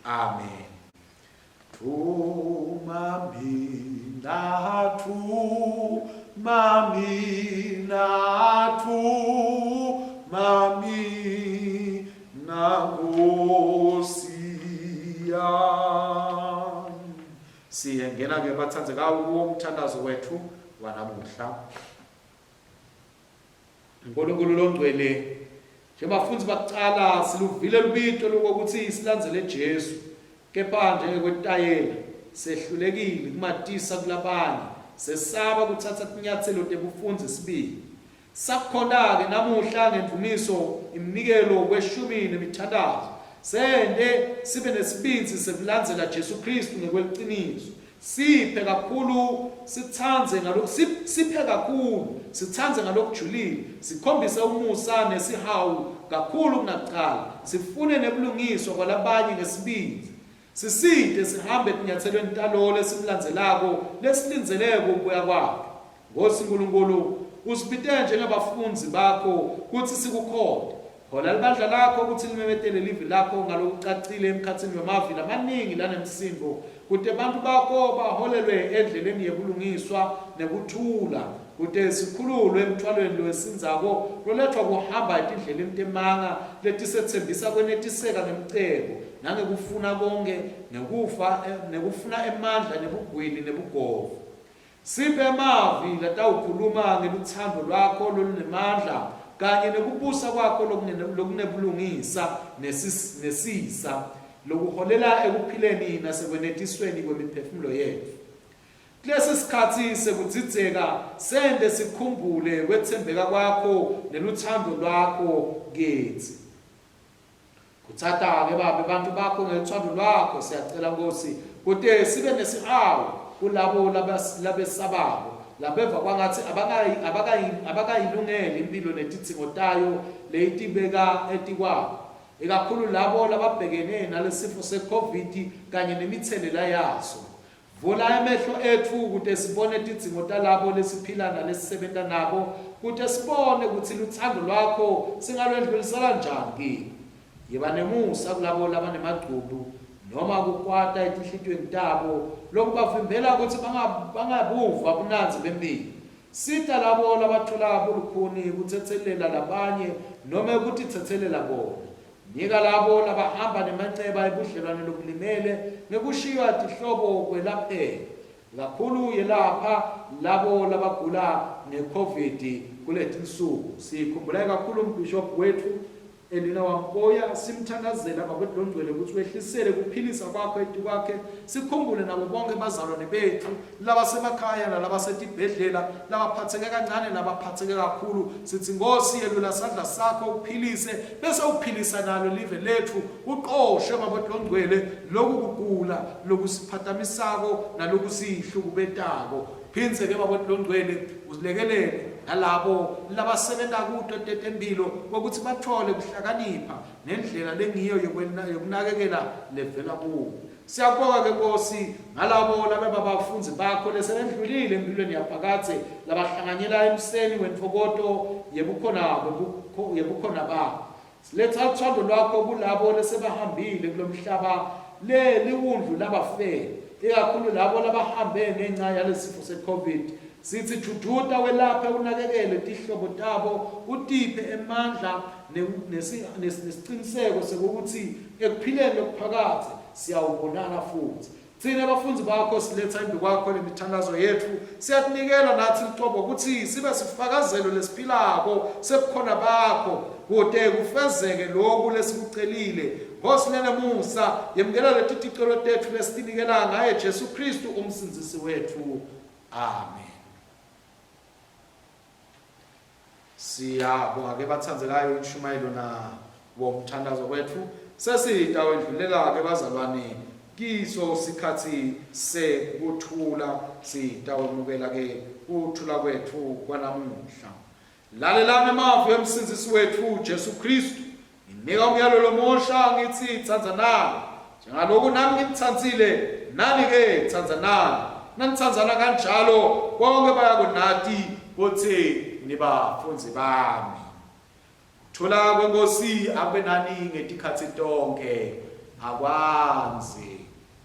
Amen. Mami Nkosi yami. Siyengena ke bathandzekayo kumthandazo wethu wanamuhla. uNkulunkulu longcwele njengabafundi bakucala siluvile lubito lokuthi silandzele Jesu kepha nje kwetayela sehlulekile kumatisa kulabanye sesaba kuthatha inyathelo tebufunzi sibili Sakhona-ke namuhla ngemvumiso iminikelo kweshumi nemithandazo sende sibe nesibinzi sekulandzela Jesu Kristu ngekweliciniso. Siphe kakhulu sithanze ngalokujulile, sikhombise umusa nesihawu kakhulu kunakuqala, sifune nebulungiswa kwalabanye ngesibinzi. Siside sihambe etinyathelweni talo lesimlandzelako lesilinzeleko ukubuya kwakhe. Nkosi Nkulunkulu, usibite njengabafunzi bakho kuthi sikukhonde. Hola libandla lakho ukuthi limemetele livi lakho ngalokucacile emkhathini wemavili amaningi lanemsindo, kuthi abantu bakho baholelwe endleleni yebulungiswa nekuthula, kuthi sikhululwe emthwalweni wesinzako lolethwa kuhamba etindleleni temanga letisethembisa kwenetiseka nemcebo nangekufuna konke nekufuna emandla nebugwili nebugovu. Siphe emavi latawukhuluma ngeluthando lwakho lolunemandla kanye nekubusa kwakho lokunebulungisa nesisa lokuholela ekuphileni nasekwenetisweni kwemiphefumulo yethu. Kulesi sikhathi sekudzidzeka sende sikhumbule kwethembeka kwakho neluthando lwakho kithi. Kutsata-ke babe abantu bakho ngeluthando lwakho siyacela Nkosi kuthi sibe nesihawu kulabo labesabako labeva kwangathi abakayilungele impilo netidzingo tayo leyitibeka etikwabo, ikakhulu labo lababhekene nalesifo se-COVID kanye nemithelela yaso. Vula emehlo ethu kuthi sibone tidzingo talabo lesiphila nalesisebenta nabo, kuthi sibone ukuthi luthando lwakho singalwedlulisela njani kibo. Yiba nemusa kulabo labanemagqubu noma kukwata etinhlitweni tabo lokubavimbela ukuthi bangabuva bunanzi bempilo. Sita labo labathola bulukhuni kuthethelela labanye noma ukuthi thethelela bona. Nika labo labahamba nemanceba ebudlelwane lokulimele nekushiywa tihlobo kwelaphela, kakhulu yelapha labo labagula ne-COVID kuletinsuku. Sikhumbula kakhulu umbishop wethu Elina Wampoya, simthandazela ngabodlongcwele ukuthi wehlisele kuphilisa kwakho etukwakhe. Sikhumbule nabo bonke bazalwane bethu labasemakhaya nalabasetibhedlela labaphatheke kancane nabaphatheke kakhulu. Sithi Nkosi yelula sandla sakho uphilise bese uphilisa nalo live lethu, uqoshe ngabodlongcwele lokugula lokusiphathamisako nalokusihlukubetako. Phindze-ke babodlongcwele usilekelele nalabo labasebenta kuto tetempilo ukuthi bathole kuhlakanipha nendlela lengiyo yokunakekela levela kuwo. Siyabonga-ke Nkosi ngalabo lababafunzi bakho lesebendlulile empilweni yaphakathe labahlanganyela emseni wentokoto yebukhona babo. Siletha uthando lwakho kulabo lesebahambile kulomhlaba liwundlu labafele, ikakhulu labo labahambe ngenxa yalesifo se-COVID. Sithi jujuta welaphe unakekele tihlobo tabo, utiphe emandla nesiciniseko sokuthi ekuphileni lokuphakathe siyawubonana futhi. Thina abafunzi bakho siletha imbi kwakho lemithandazo yethu, siyatinikela nathi licobo ukuthi sibe sifakazelo lesiphilako sebukhona bakho kude kufezeke lokhu lesikucelile. Nkosi nenemusa yemukela leti ticelo tethu lesitinikela ngaye Jesu Kristu umsindisi wethu. Amen. Siyabonga-ke bathandzekayo inshumayelo na womthandazo wethu. Sesida wedlulela-ke bazalwane kiso sikhathi sekuthula, sitawemukela-ke ukuthula kwethu kwanamuhla. Lalelani emavi emsindisi wethu Jesu Kristu, nginika umyalo lomosha ngithi tsandzanani njengalokhu nami ngimtsandzile nani-ke tsandzanani. Nanitsandzana kanjalo konke bayakonati kuthi nibafunzi bami. Thola kwenkosi abe nani ngetikhathi tonke akwanzi.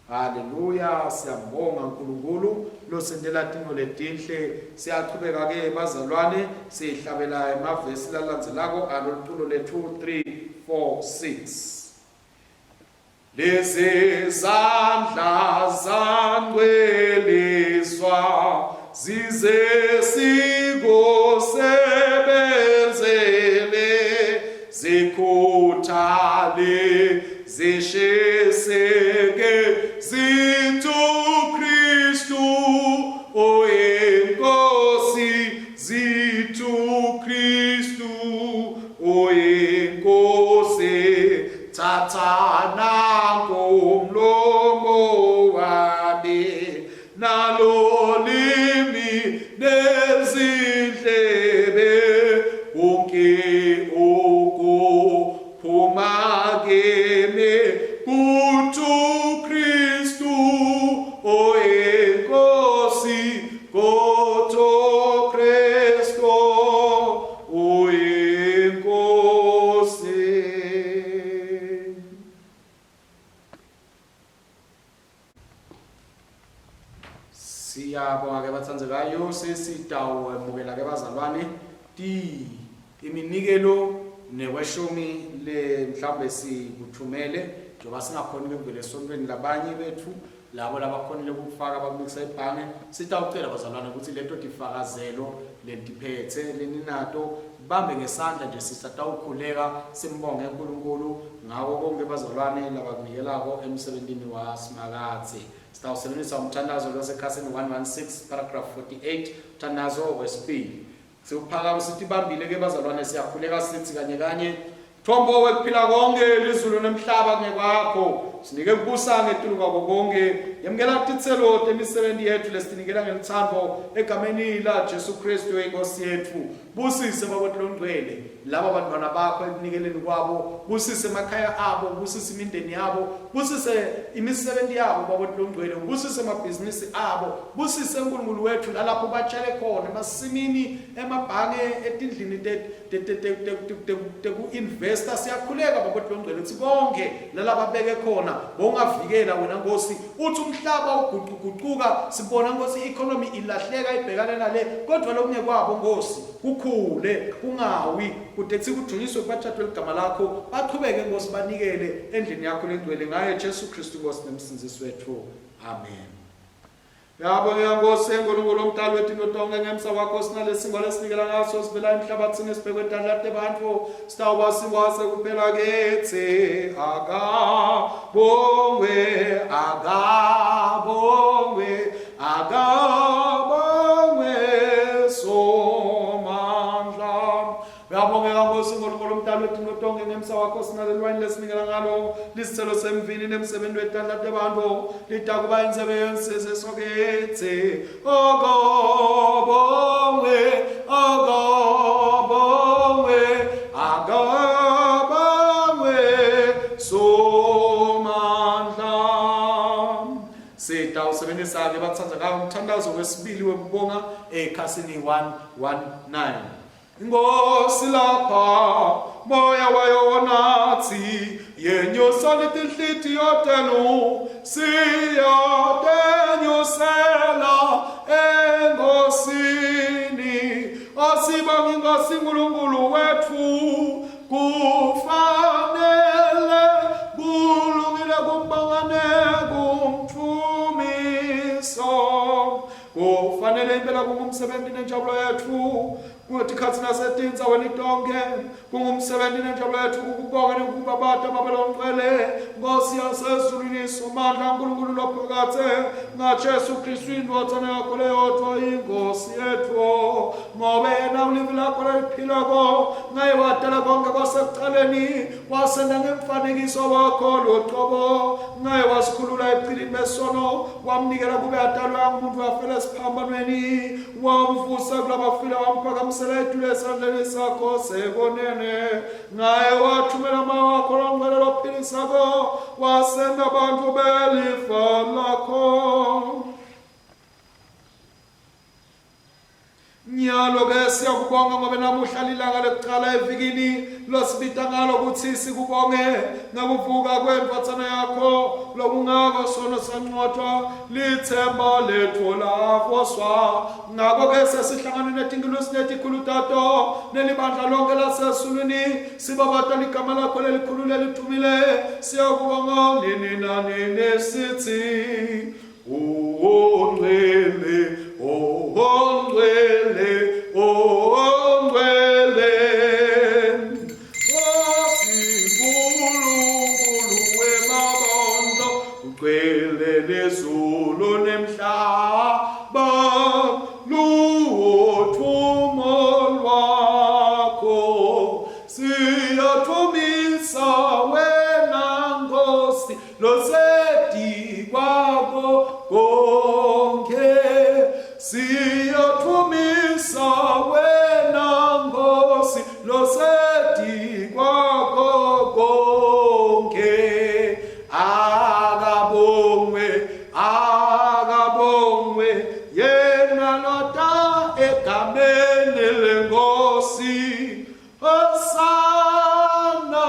Haleluya, siyambonga uNkulunkulu losendela timo letinhle. Siyachubeka-ke bazalwane sihlabela emavesi lalandzelako aloluculo lethu 3, 4, 6. Lezi zandla zangcweliswa zize sikosebenzele, zikhuthale zisheseke zitu Kristu oyinkosi, zitu Kristu Sathana ngomlomo wami nalolimi nezindlebe konke okuphuma kimi kuThu Kristu oyenkosi kuThu Kristu oyenkosi. Siyabonga ke bathandzekayo sesitawemukela ke bazalwane iminikelo nekweshumi le mhlambe sikuthumele njengoba singakhoni ukuvela esontweni labanye bethu labo labakhonile ukufaka abamikisa ebhange sitawucela bazalwane ukuthi lento tifakazelo lentiphethe leninato bambe ngesandla nje sisatawukhuleka simbonge uNkulunkulu ngako konke bazalwane labakunikelako emsebentini waSimakathe. Sitawusebenzisa umthandazo lwasekhasini 116 paragraph 48 umthandazo wesibili. Siuphakama sithi bambile ke bazalwane siyakhuleka sithi kanye kanye Thombo wekuphila konke elizulu nemhlaba kungekwakho sinike kubusa ngetulu kwakho konke yamukela titselo temisebenzi yethu lesinikela ngelithando egameni la Jesu Kristu inkosi yethu busise bakwethu longcwele laba bantwana bakho ekunikeleni kwabo busise emakhaya abo busise imindeni yabo busise imisebenzi yabo bakwethu longcwele busise amabhizinisi abo busise uNkulunkulu wethu lalapho batshale khona emasimini emabhange etindlini teku investor siyakhuleka bakwethu longcwele ukuthi konke lalaba beke khona bongavikela wena Nkosi uthi umhlaba uguquguquka sibona Nkosi economy ilahleka ibhekane nale kodwa lokunye kwabo Nkosi kukhule kungawi kudethi kudunyiswe kubathathwe igama lakho baqhubeke Nkosi banikele endlini yakho lengcwele ngaye Jesu Kristu Nkosi nemsindisi wethu amen. Yabo Nkosi enkulunkulu omdali wethu notonke ngemsa kwakho sinalesingo lesinikela ngaso sivela emhlabathini sibhekwe edalate bantu sitawuba siwase kuphela kethe akabongwe somandla. Uyabongeka Nkosi enkulunkulu omdali wethu notonke ngemsa kwakho sinalelwani lesinikela ngalo lisithelo semvini nemsebenzi wetandlate bantu litakuba inzebe yonsese sokethe akabongwe somandla. Sitawusebenzisa ke bathandzekayo umthandazo wesibili wekubonga ekhasini 119. Nkosi lapha moya wayo nathi yenyusa letinhlitiyo tenu siyatenyusela enkosini asibonge Nkosi Nkulunkulu wethu kufanele kulungile kumbangane kumthumiso kufanele impela kungumsebenzi nenjabulo yethu kuthi khathi nasetinza wenitonke kungumsebenzi nenjabulo yethu ukubonga nokubabata babelongcwele Nkosi yasezulwini somandla uNkulunkulu lophakathe ngaJesu Kristu indodana yakho leyodwa inkosi yethu ngoba yena ulimi lakho liphilako ngaye wadala konke kwasekuqaleni wasenda ngemfanekiso wakho loqobo ngaye wasikhulula eqilini besono wamnikela kube adalwa ngumuntu wafela esiphambanweni wamvusa kulabafile wamphakamsela etule esandleni sakho sekonene ngaye wathumela amawa wakho longcwele lophilisako wasenda abantu belifa lakho. Nyalo ke siyakubonga ngoba namuhla lilanga lokuqala evikini losibita ngalo ukuthi sikubonge ngokuvuka kwemfathana yakho lokungako sono sancotwa lithemba lethu lafoswa ngako ke sesihlangana netingilosi letikhulu tato nelibandla lonke lasesulwini sibabata ligama lakho lelikhulu lelithumile siyakubonga nini nani sithi ongcwele Nkulunkulu wemabandla ugcwele lezulu nemhlaba luwothumo lwakho siyathumisa wena losedi kwako konke siyothumisa wena Nkosi losedi kwako konke akabongwe yena loda egameni leNkosi Hosana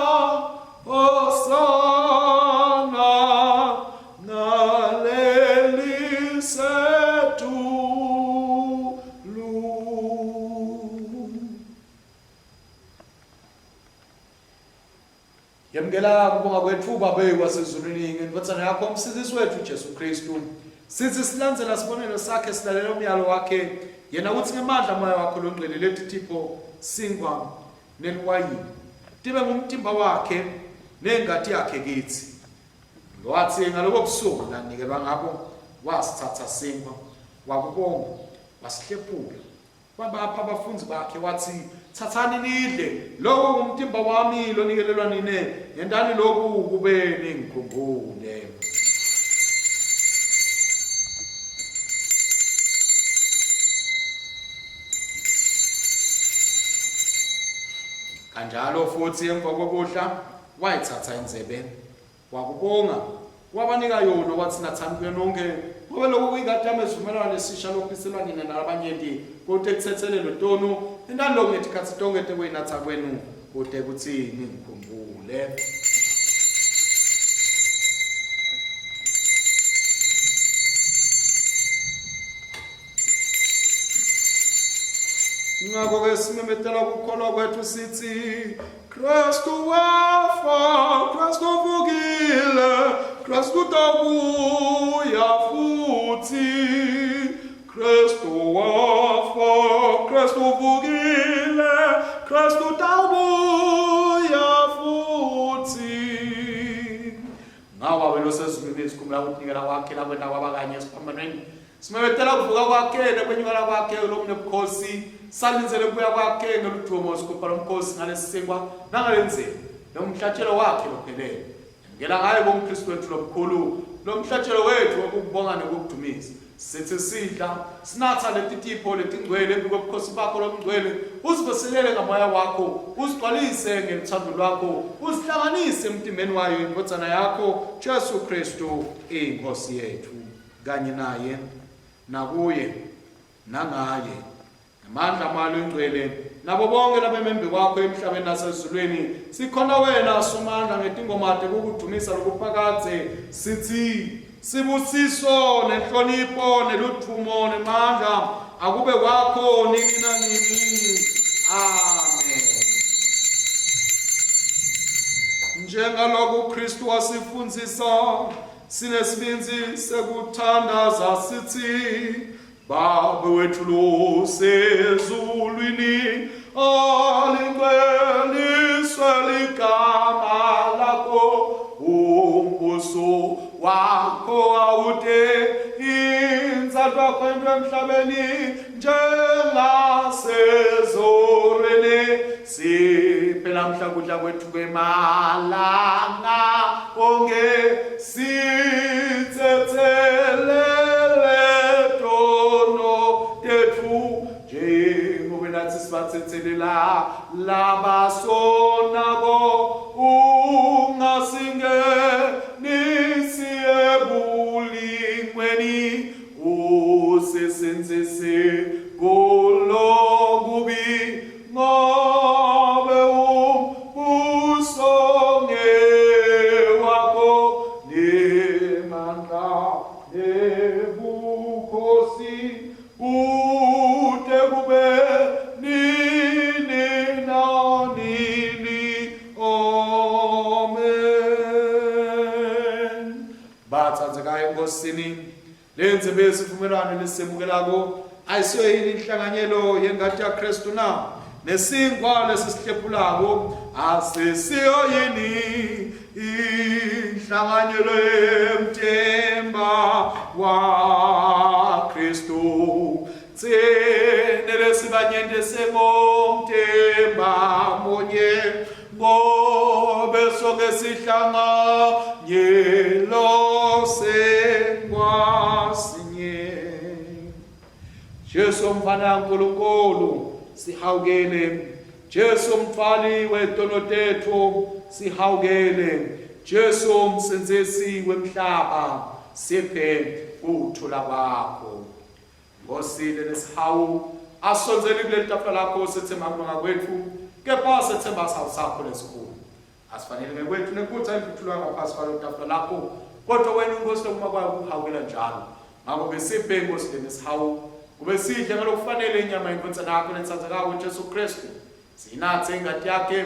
Hosana naleli setulu. Yamkela kubonga kwethu Baba wasezulwini ngendvodzana yakho umsindisi wethu Jesu Kristu. Sithi silandzela sibonelo sakhe silalela umyalo wakhe yena uthi ngemandla moya wakho longcwele lethi tipo singwa neliwayini tibe ngumtimba wakhe nengati yakhe kithi. Wathi ngaloko busuku lanikelwa ngabo wasithatha singwa wakubonga wasihlephula kwabapha abafundi bakhe wathi thathani nidle lokho ngumtimba wami lonikelelwa nine yendani lokhu kube ningikhumbule. Kanjalo futhi emva kokudla wayithatha inzebe wakubonga wabanika yona wathi nathani kuyo nonke ngoba lokho kuyingadi yamezivumelwano lesisha lokuphiselwa nina nalabanyenti kude kuthethelelwe tono endani lokho ngetikhathi tonke tekuyinatha kwenu kude kuthi ningikhumbule. Ngakho-ke simemetela ukukholwa kwethu sithi Kristu wafa, Kristu uvukile, Kristu utabuya futhi. Kristu wafa, Kristu uvukile, Kristu utabuya futhi. Ngawa welo sezulwini sikhumbula ukunikela kwakhe labona kwabakanye esiphambanweni. Simemetela ukuvuka kwakhe nekwenyukela kwakhe lomnebukhosi salinzele kubuya kwakhe ngeluduma sikupha lomkhosi ngalesisingwa nangalenzeni nomhlatshelo wakhe lophelele. Ngela ngaye bomKristu wethu lomkhulu lomhlatshelo wethu wokubonga nokudumisa sithi sidla sinatha letitipho letingcwele kubukhosi bakho lomngcwele uzivuselele ngamoya wakho uzigcwalise ngelithando lwakho uzihlanganise emtimbeni wayo indvodzana yakho Jesu Kristu inkosi yethu kanye naye nakuye nangaye amandla malo ingcwele nabo bonke labemembe kwakho emhlabeni nasezulwini sikhona wena somandla ngetingoma tekukudumisa lokuphakadze sithi sibusiso nenhlonipho neluthumo nemandla akube kwakho nini nanini. Amen. Njengalokho uKristu wasifundzisa sinesibinzi sekuthandaza sithi Baba wethu losezulwini alingcweliswe ligama lakho umbuso wakho awude inzalo yakho emhlabeni njengasezulwini siphe namhla kudla kwethu kwemalanga onge sithethelele sibathethelela labasonabo ungasingenisi ebulingweni usisenzise kulokubi ngobe umbuso ngewakho nemandla nebukhosi ude kube enkosini lenze besivumelwano lesisemukelako ayisiyo yini inhlanganyelo yengadi yaKristu na nesingwa lesihlephulako asisiyo yini inhlanganyelo yemthemba wa Kristu tsenele sibanyende semomthemba monye ngobe sonke sihlanganyela Jesu mfana kaNkulunkulu sihawukele. Jesu mthwali wezono tethu sihawukele. Jesu msenzisi wemhlaba siphe uthula bakho. Ngosile lesihawu asonzele kuleli tafula lakho sethemba kubonga kwethu kepha sethemba sakho lesikhulu. Asifanele ngekwethu nekutha imphuthulo ngaphasi kwalo tafula lakho kodwa wena inkosi lokuma kwayo ukuhawukela njalo. Ngakho besiphe inkosi lesihawu kube sidle ngalokufanele inyama yenkonzo yakho nensazakako uJesu Kristu. Sinathe ingadi yakhe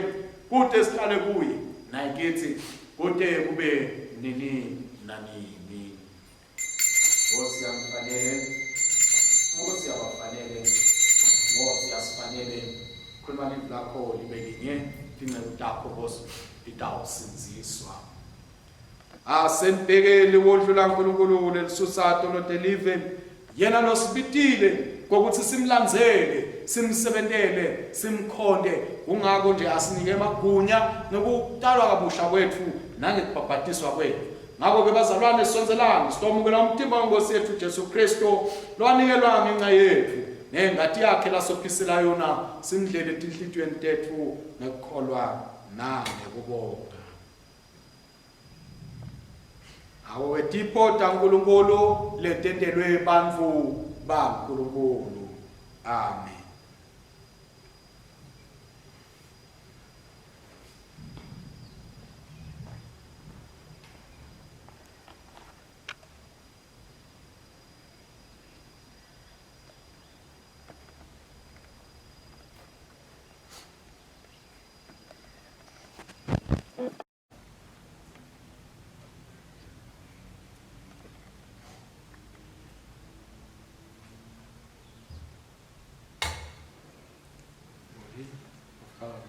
kude sihlale kuye naye kithi kude kube nini nanini. Nkosi yamfanele, Nkosi yabafanele, Nkosi yasifanele. Khuluma livi lakho libe linye ingcebo takho Nkosi litawusinziswa. Asembhekeli wodlula uNkulunkulu lelisusato lodelive yena nosibitile kokuthi simlandzele simsebentele simkhonde ungako nje asinike emagunya nokutalwa kabusha kwethu nangekubhabhatiswa kwethu. Ngakho ke bazalwane sonzelana sitomukela umtimba weNkosi yethu Jesu Kristu lwanikelwa ngenxa yethu nengadi yakhe lasophisela yona simdlele etinhlitweni tethu nekukholwa nangekubonga. Awo wetipota uNkulunkulu letendelwe bantfu baNkulunkulu. Amen.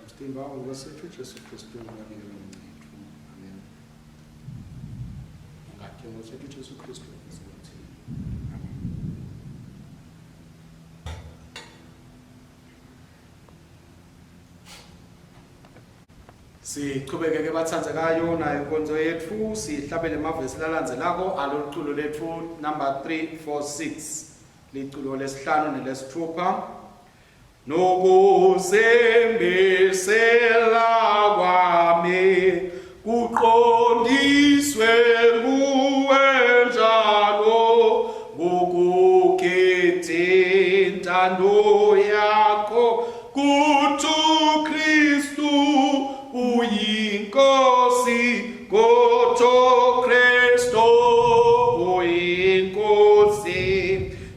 Umtimba weNkosi yethu Jesu Kristu unganikela wethu. Amen. Ngakho Nkosi yethu Jesu Kristu usithi. Amen. Siqhubeke ke bathandzekayo nayo inkonzo yethu sihlabele amavesi lalandzelako aloluculo lethu number 346 liculo lesihlanu nelesithupha. Nokuzembesela kwami kuqondiswe kuwe njalo ngokukhethe intando yakho kuThu Kristu uyinkosi kuThu Kristu uyinkosi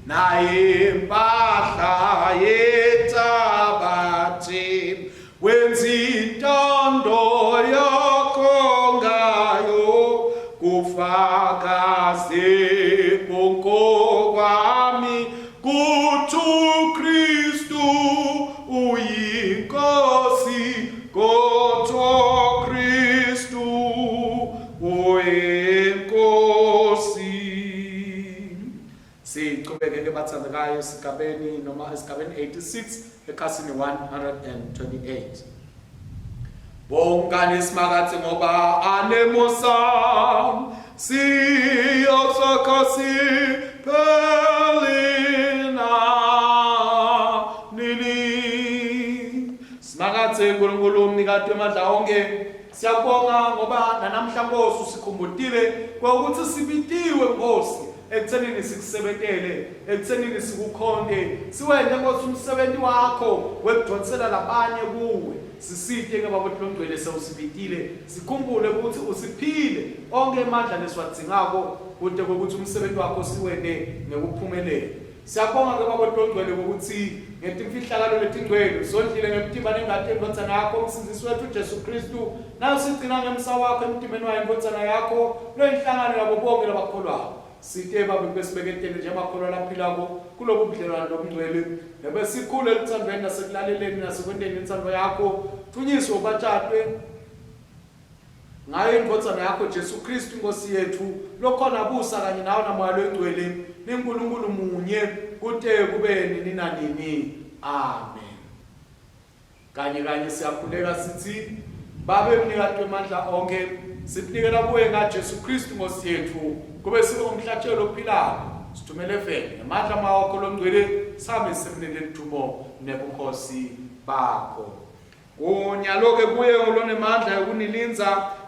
naye impahla wenzintando yakho ngayo kufakaze konke kwami kuThu Kristu uyinkosi kuThu Kristu uyinkosi. Siqhubeke bathandekayo esigabeni 86 ekhasini 128. Bongani simakathe ngoba anemosa siyosakasi pelina nini. Simakathe uNkulunkulu umnikati wamandla onke siyabonga ngoba nanamhla Nkosi usikhumbutile ukuthi sibitiwe Nkosi ekuthenini sikusebentele ekuthenini sikukhonde siwenze Nkosi umsebenzi wakho wekudonsela labanye kuwe. Sisithe ke baba hlongcwele sewusibitile sikhumbule ukuthi usiphile onke amandla lesiwadzingako kude kokuthi umsebenzi wakho siwende ngekuphumelela. Siyabonga ke baba hlongcwele ukuthi ngetimfihlakalo letingcwele sondlile ngemtimba nengadi yenkonzana yakho umsindisi wethu Jesu Kristu nayo sigcina ngemsa wakho emtimbeni wayo inkonzana yakho loyinhlangano yabo bonke labakholwayo. Sithe babe besibeketele nje amakholwa laphilako kulobu budlelwano lobungcwele nebesikhulu elithandweni nasekulaleleni nasekwendeni insando yakho thunyiswe ubatshatwe ngayo inkonzana yakho Jesu Kristu Nkosi yethu lokhona busa kanye nawo namoya longcwele niNkulunkulu munye kude kube nini nanini. Amen. Kanye siyakhuleka sithi babe mnikati wamandla onke sikunikela kuwe ngaJesu Kristu Nkosi yethu kube sibe umhlatshelo ophilayo sithumele vele ngamandla mawakho lomngcwele sami simnike ithumo nebukhosi bakho. Kunyaloke kuye olonemandla yokunilinza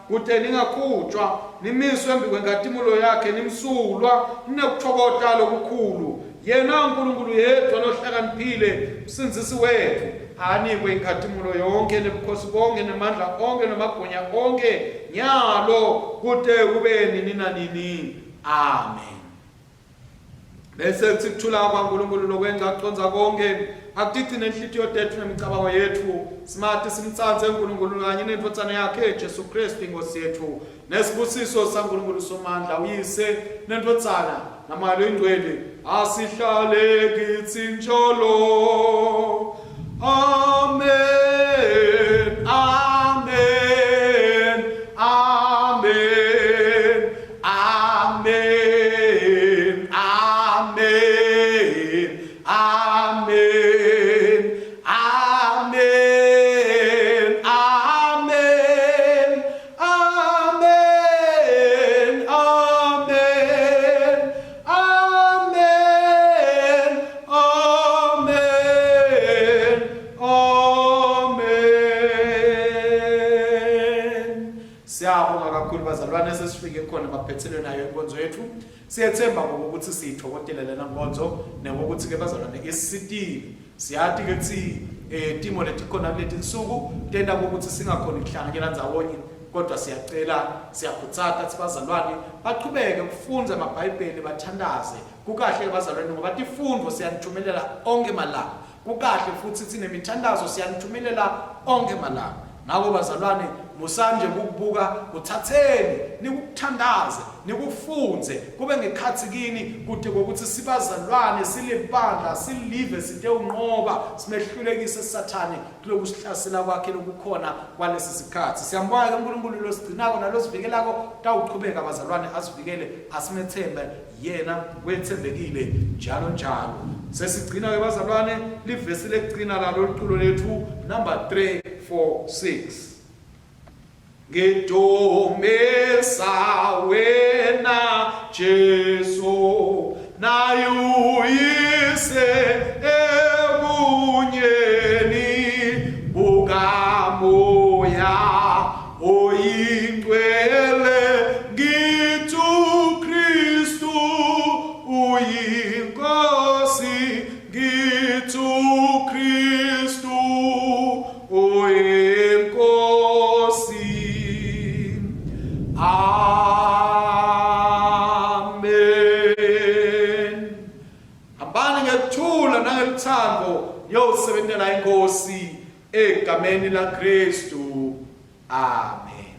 kude ningakhutshwa nimiswe embi kwenkathimulo yakhe nimsulwa ninekuthokota lokukhulu. Yena uNkulunkulu yedwa lohlakaniphile msinzisi wethu anikwe inkathimulo yonke nebukhosi bonke nemandla onke namagunya onke nyalo kude kube nini nanini. Amen. Bese kuthi kuthula kwaNkulunkulu lokwenza kuconza konke akudici nenhlitiyo tethu nemicabango yethu simathi simtsanze uNkulunkulu kanye nendotsana yakhe Jesu Kristu inkosi yethu nesibusiso saNkulunkulu somandla uyise nendotsana namalo ingcwele asihlale kithi njalo. Amen. Amen. Amen. Amen. Amen. Amen. Amen. Amen. Amen. Amen. Amen. Amen. Amen. Siyabonga kakhulu bazalwane sesifike khona maphethelwe nayo inkonzo yethu. Siyethemba ukuthi siyithokotele lena nkonzo nengokuthi ke bazalwane isitile. Siyathi ke kuthi timo letikhona kuleti nsuku tenda ukuthi singakhona ukuhlanganyela ndzawonye kodwa siyacela siyakhuthaza sibazalwane baqhubeke ukufunza amabhayibheli bathandaze. Kukahle bazalwane ngoba tifundo siyanithumelela onke malanga. Kukahle futhi sinemithandazo siyanithumelela onke malanga. Ngako bazalwane musanje ukubuka uthatheni nikuthandaze nikufunze kube ngekhathi kini kude kokuthi sibazalwane silebandla silive side unqoba simehlulekise sathane kuloku sihlasela kwakhe lokukhona kwalesi sikhathi. Siyambonga uNkulunkulu losigcinako nalosivikelako tawuqhubeka bazalwane asivikele asimethembe yena wethembekile njalo njalo. Sesigcina ke bazalwane livesi lekugcina lalo liculo lethu number 346. Ngidumisa wena Jesu naye uyise ebunyeni bukamoya oyingcwele ngithi uKristu uyinkosi ngithi uKristu uyinkosi. Amen. Hambani ngekuthula nangelithando yosebenzela inkosi egameni laKristu. Amen.